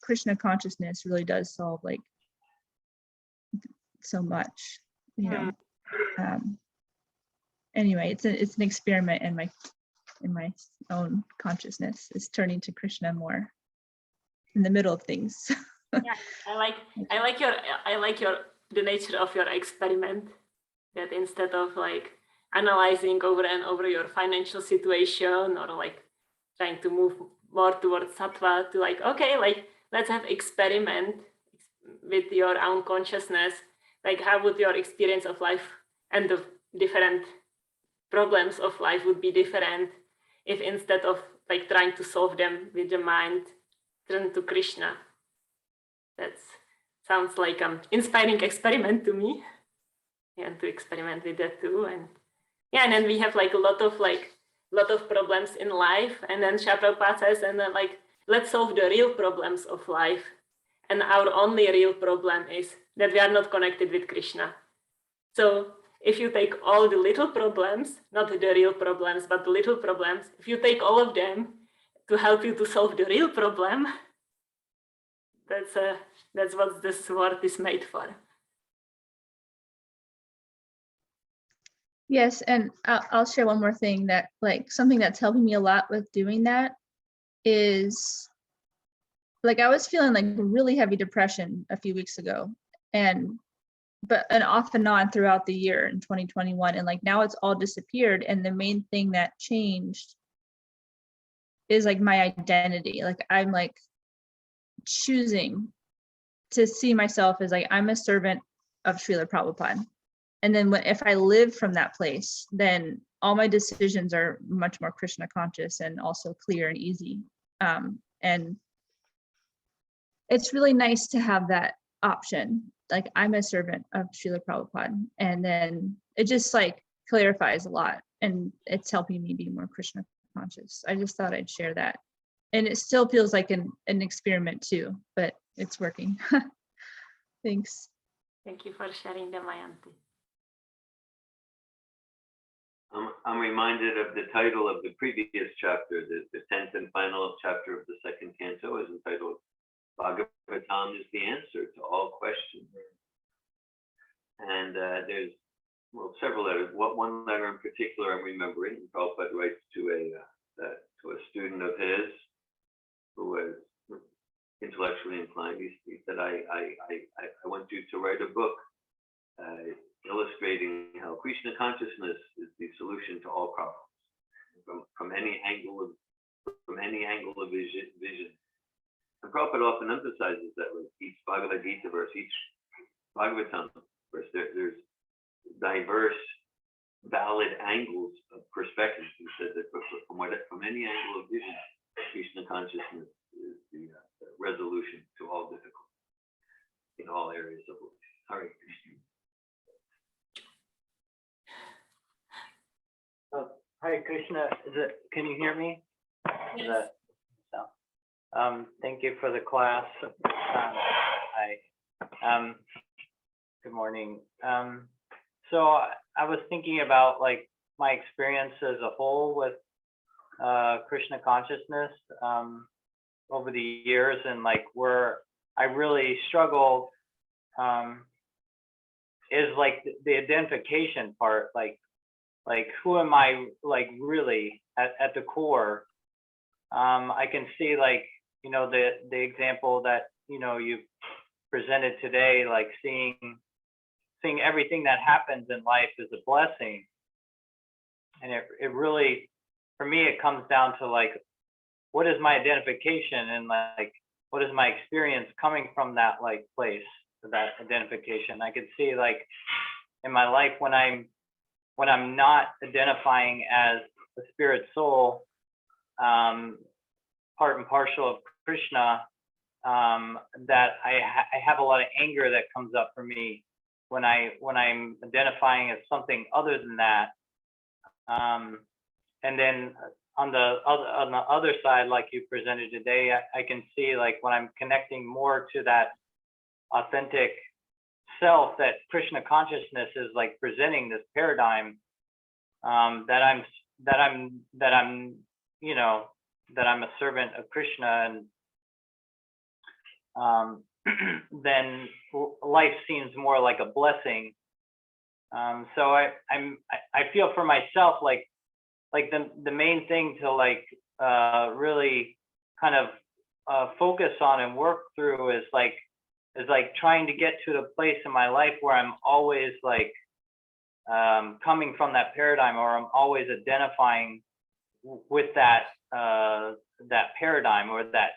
S6: Krishna consciousness really does solve like so much, you know. Anyway, it's an experiment in my own consciousness, is turning to Krishna more in the middle of things.
S2: Yeah, I like the nature of your experiment, that instead of like analyzing over and over your financial situation, or like trying to move more towards sattva, to like, okay, like let's have experiment with your own consciousness. Like, how would your experience of life and the different problems of life would be different if, instead of like trying to solve them with the mind, turn to Krishna? That sounds like an inspiring experiment to me, and to experiment with that too. And yeah, and then we have like a lot of problems in life, and then Prabhupada says, and then like, let's solve the real problems of life. And our only real problem is that we are not connected with Krishna. So if you take all the little problems, not the real problems, but the little problems, if you take all of them to help you to solve the real problem, that's what this world is made for.
S6: Yes, and I'll share one more thing that like something that's helping me a lot with doing that is like I was feeling like really heavy depression a few weeks ago, and off and on throughout the year in 2021, and like now it's all disappeared, and the main thing that changed is like my identity. Like I'm like choosing to see myself as like I'm a servant of Srila Prabhupada. And then if I live from that place, then all my decisions are much more Krishna conscious and also clear and easy. And it's really nice to have that option. Like I'm a servant of Srila Prabhupada. And then it just like clarifies a lot, and it's helping me be more Krishna conscious. I just thought I'd share that. And it still feels like an experiment too, but it's working. Thanks.
S2: Thank you for sharing, Damayanti.
S3: I'm reminded of the title of the previous chapter, the 10th and final chapter of the second canto is entitled Bhagavatam is the answer to all questions. And there's, well, several letters. One letter in particular I'm remembering, Prabhupada writes to a student of his who was intellectually inclined. He said, I want you to write a book illustrating how Krishna consciousness is the solution to all problems from any angle of vision. And Prabhupada often emphasizes that with each Bhagavad Gita verse, each Bhagavatam verse, there's diverse, valid angles of perspective. He said that from any angle of vision, Krishna consciousness is the resolution to all difficulties in all areas of life. Hare Krishna.
S7: Hare Krishna, can you hear me?
S2: Yes.
S7: Thank you for the class. Good morning. So I was thinking about like my experience as a whole with Krishna consciousness over the years, and like where I really struggle is like the identification part, like who am I like really at the core. I can see like, you know, the example that, you know, you presented today, like seeing everything that happens in life is a blessing. And it really, for me, it comes down to like, what is my identification, and like, what is my experience coming from that like place, that identification. I could see like in my life when I'm not identifying as a spirit soul, part and parcel of Krishna, that I have a lot of anger that comes up for me when I'm identifying as something other than that. And then on the other side, like you presented today, I can see like when I'm connecting more to that authentic self, that Krishna consciousness is like presenting this paradigm, that I'm you know, that I'm a servant of Krishna, and then life seems more like a blessing. So I feel for myself like the main thing to like really kind of focus on and work through is like trying to get to the place in my life where I'm always like coming from that paradigm, or I'm always identifying with that paradigm, or that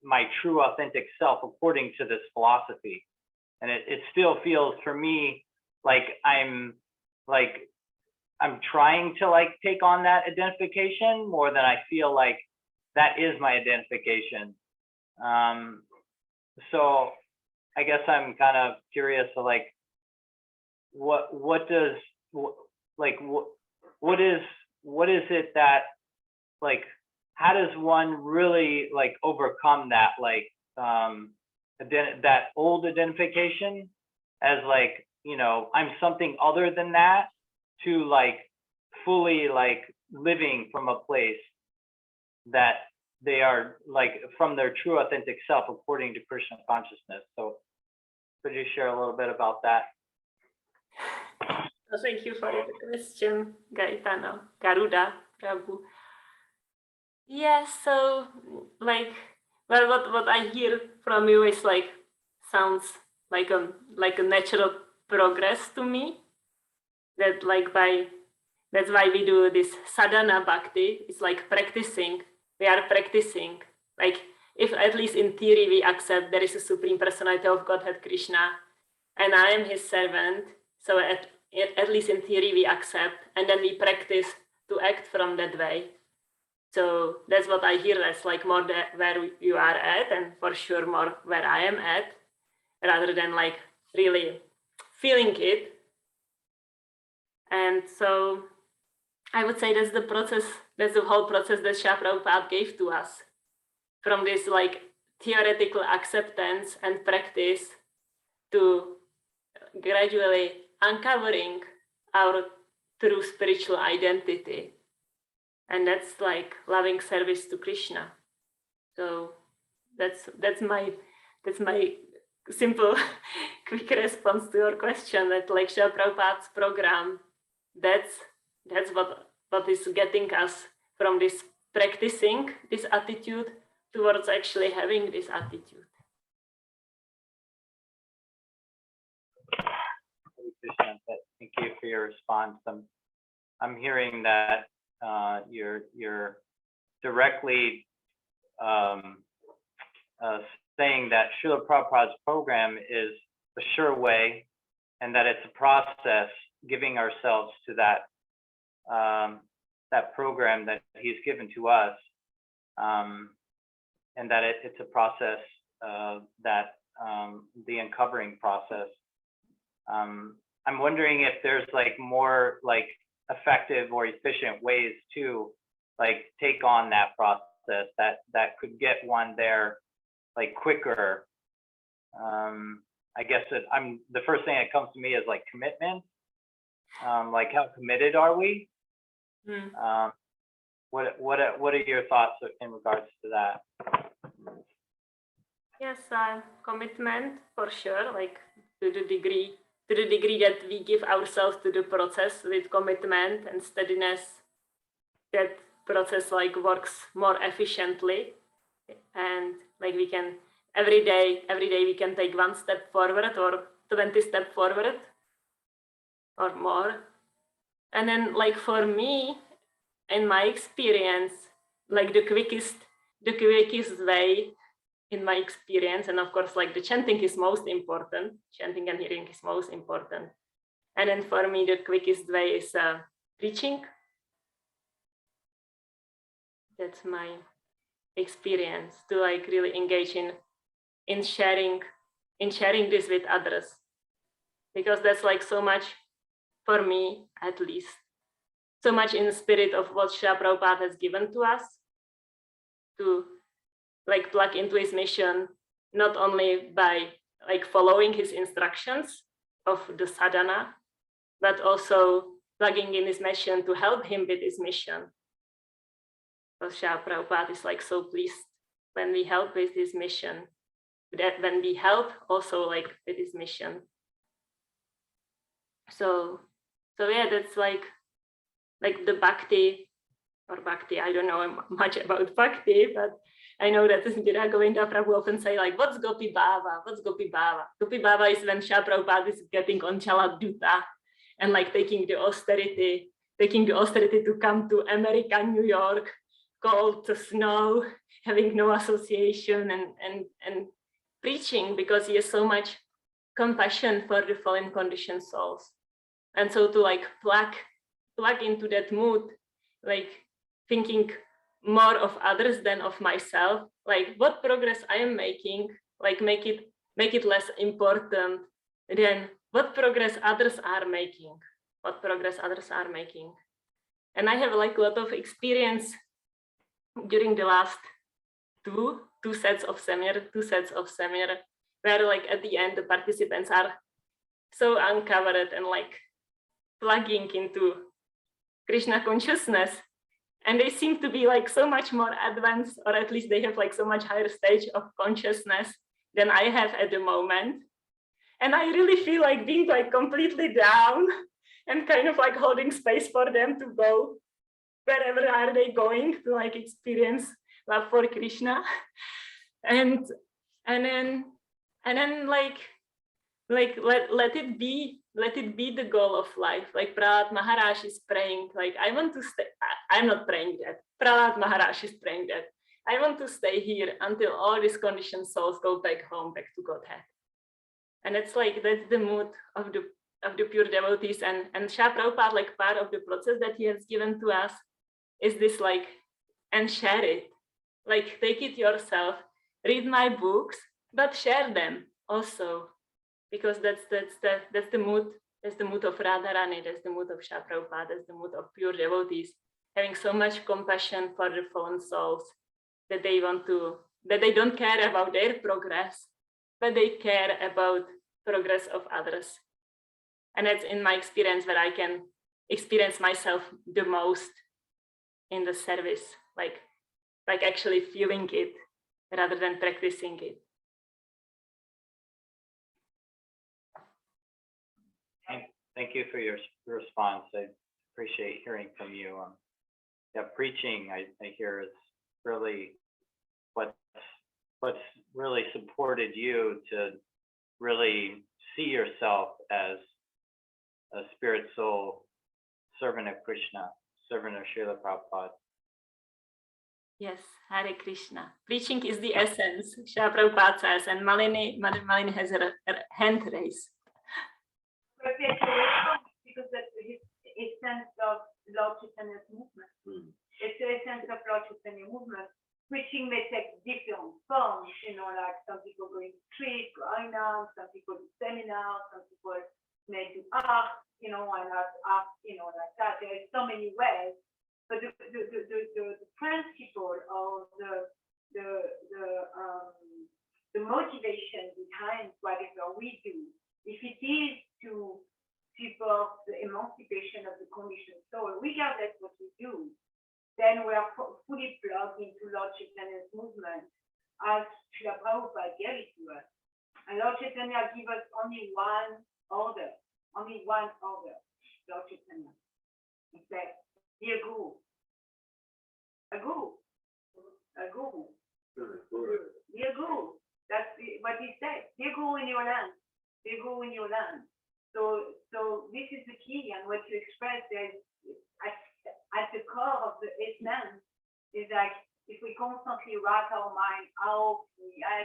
S7: my true authentic self according to this philosophy. And it still feels for me like I'm trying to like take on that identification more than I feel like that is my identification. So I guess I'm kind of curious to like what is it that like, how does one really like overcome that like that old identification as like, you know, I'm something other than that, to like fully like living from a place that they are like from their true authentic self according to Krishna consciousness. So could you share a little bit about that?
S2: Thank you for the question, Gaetano, Garuda, Prabhu. Yes, so like, well, what I hear from you is like, sounds like a natural progress to me. That like that's why we do this sadhana bhakti. It's like practicing. We are practicing. Like if at least in theory we accept there is a Supreme Personality of Godhead Krishna, and I am his servant. So at least in theory we accept, and then we practice to act from that way. So that's what I hear as like more where you are at, and for sure more where I am at, rather than like really feeling it. And so I would say that's the process, that's the whole process that Srila Prabhupada gave to us. From this like theoretical acceptance and practice to gradually uncovering our true spiritual identity. And that's like loving service to Krishna. So that's my simple, quick response to your question. That like Srila Prabhupada's program, that's what is getting us from this practicing this attitude towards actually having this attitude.
S7: Krishna, thank you for your response. I'm hearing that you're directly saying that Srila Prabhupada's program is a sure way, and that it's a process, giving ourselves to that that program that he's given to us, and that it's a process that the uncovering process. I'm wondering if there's like more like effective or efficient ways to like take on that process that could get one there like quicker. I guess the first thing that comes to me is like commitment. Like how committed are we? What are your thoughts in regards to that?
S2: Yes, commitment for sure, like to the degree that we give ourselves to the process with commitment and steadiness, that process like works more efficiently, and like we can every day we can take one step forward or 20 steps forward or more. And then like for me, in my experience, like the quickest way in my experience, and of course like the chanting is most important, chanting and hearing is most important. And then for me, the quickest way is preaching. That's my experience, to like really engage in sharing this with others, because that's like so much, for me at least, so much in the spirit of what Srila Prabhupada has given to us, to like plug into his mission, not only by like following his instructions of the sadhana, but also plugging in his mission to help him with his mission. So Srila Prabhupada is like so pleased when we help with his mission, that when we help also like with his mission. So yeah, that's like the bhakti, I don't know much about bhakti, but I know that Jira Govinda Prabhu often say like, what's Gopi Bhava? What's Gopi Bhava? Gopi Bhava is when Srila Prabhupada is getting on Chaladuta and like taking the austerity to come to America, New York, cold, snow, having no association, and preaching, because he has so much compassion for the fallen conditioned souls. And so to like plug into that mood, like thinking more of others than of myself, like what progress I am making, like make it less important than what progress others are making. And I have like a lot of experience during the last two sets of seminar, where like at the end the participants are so uncovered and like plugging into Krishna consciousness, and they seem to be like so much more advanced, or at least they have like so much higher stage of consciousness than I have at the moment. And I really feel like being like completely down and kind of like holding space for them to go wherever are they going to like experience love for Krishna. And then like let it be the goal of life. Like Prahlad Maharaj is praying, like I want to stay. I'm not praying that. Prahlad Maharaj is praying that I want to stay here until all these conditioned souls go back home, back to Godhead. And it's like that's the mood of the pure devotees. And Srila Prabhupada, like part of the process that he has given to us is this like, and share it. Like take it yourself, read my books, but share them also. Because that's the mood. That's the mood of Radharani. That's the mood of Srila Prabhupada. That's the mood of pure devotees, having so much compassion for the fallen souls that they don't care about their progress, but they care about progress of others. And that's in my experience where I can experience myself the most in the service, like actually feeling it rather than practicing it.
S7: Thank you for your response. I appreciate hearing from you. Yeah, preaching, I hear, is really what's really supported you to really see yourself as a spirit soul, servant of Krishna, servant of Srila Prabhupada.
S2: Yes, Hare Krishna. Preaching is the essence, Srila Prabhupada says, and Mother Malini has a hand raised.
S1: Because that's his essence of Lord Chaitanya's movement. It's the essence of Lord Chaitanya movement. Preaching may take different forms, like some people go in street, going on, some people do seminars, some people may do art, and art, like that. There are so many ways, but the principle or the motivation behind whatever we do, if it is to support the emancipation of the conditioned soul, regardless what we do, then we are fully plugged into Lord Chaitanya's movement as Srila Prabhupada gave it to us. And Lord Chaitanya gave us only one order, Lord Chaitanya. He said, be a guru. A guru. Be a guru. That's what he said. Be a guru in your land. Be a guru in your land. So this is the key, and what you express is at the core of the essence is like if we constantly rack our mind out, we are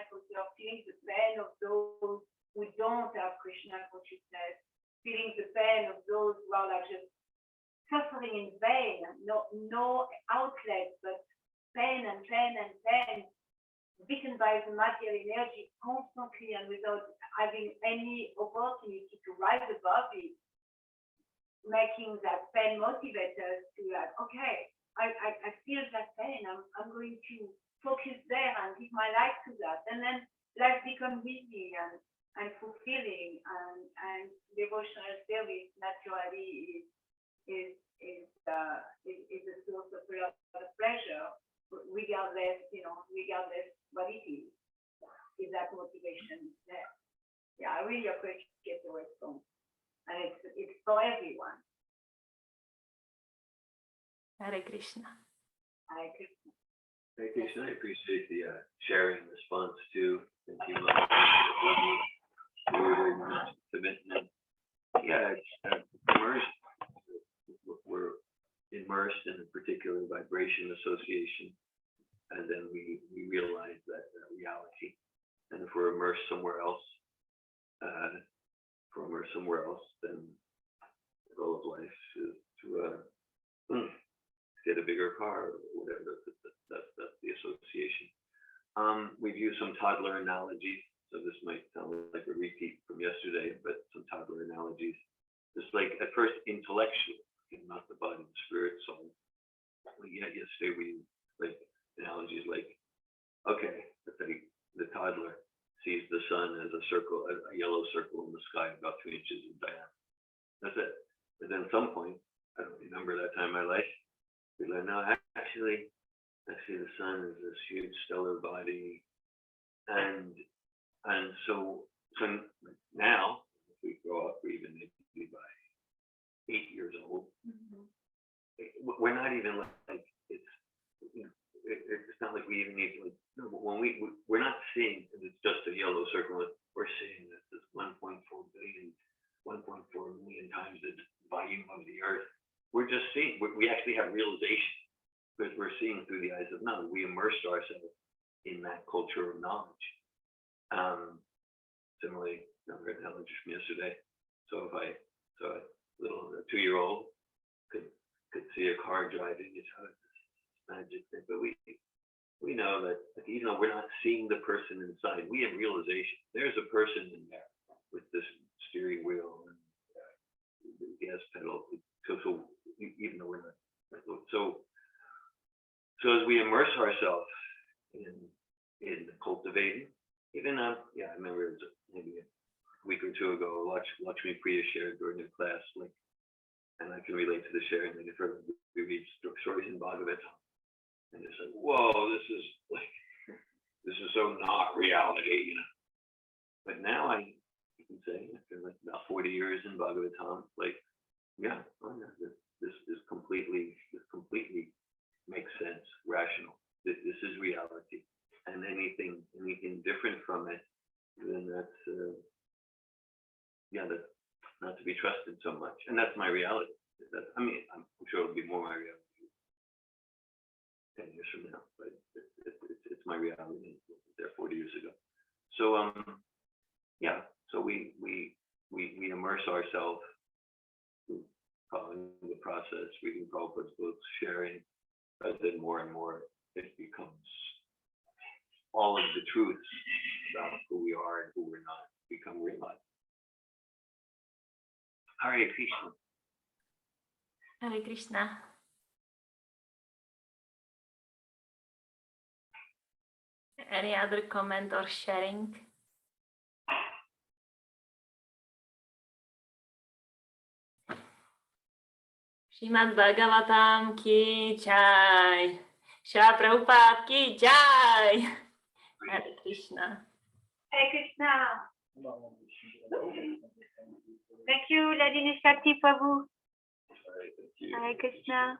S1: feeling the pain of those who don't have Krishna consciousness, feeling the pain of those who are like just suffering in vain, no outlet but pain and pain and pain, beaten by the material energy constantly and without having any opportunity to rise above it, making that pain motivate us to like, okay, I feel that pain, I'm going to focus there and give my life to that. And then life becomes easy and fulfilling, and devotional service naturally is a source of a lot of pleasure, regardless what it is. Is that motivation there? Yeah, I really appreciate the response. And it's for everyone.
S2: Hare Krishna.
S1: Hare Krishna.
S3: Hare Krishna. I appreciate the sharing response too. Thank you, commitment. Yeah, we're immersed in a particular vibration association, and then we realize that reality. And if we're immersed somewhere else, then the goal of life is to get a bigger car or whatever. That's the association. We've used some toddler analogies, so this might sound like a repeat from yesterday, but some toddler analogies. Just like at first intellectual, not the body, the spirit, soul. Yesterday we like analogies like, okay, let's say the toddler sees the sun as a circle, a yellow circle in the sky about 2 inches in diameter. That's it. But then at some point, I don't remember that time in my life, we learn, no, actually the sun is this huge stellar body. And so now, if we grow up, or even maybe by 8 years old. We're not even like it's, you know, it's not like we even need to, like, no, but when we're not seeing it's just a yellow circle. We're seeing that this 1.4 billion, 1.4 million times the volume of the earth. We're just seeing, we actually have realization because we're seeing through the eyes of knowledge. We immersed ourselves in that culture of knowledge. Similarly, I read knowledge from yesterday. So if a 2-year-old could see a car driving, it's magic thing. But we know that, like, even though we're not seeing the person inside, we have realization. There's a person in there with this steering wheel and the gas pedal. So even though we're not, so as we immerse ourselves in cultivating, even I remember it was maybe a week or two ago, Lakshmi Priya shared during the class, like, and I can relate to the sharing. Like, if we read stories in Bhagavatam, and it's like, whoa, this is so not reality, you know. But now I can say, after like about 40 years in Bhagavatam, like, yeah, this completely makes sense, rational. This is reality, and anything different from it, then that's that's not to be trusted so much. And that's my reality. I'm sure it'll be more my reality 10 years from now, but it's my reality. There 40 years ago. So so we immerse ourselves, following the process, reading Prabhupada's books, sharing, but then more and more it becomes all of the truths about who we are and who we're not become realized. Hare Krishna.
S2: Hare Krishna. Any other comment or sharing? Srimad Bhagavatam ki jai. Shri Prabhupada ki jai. Hare Krishna.
S1: Hare Krishna. Thank you, Hladini Shakti Prabhu.
S3: All right, thank you.
S1: Hare Krishna.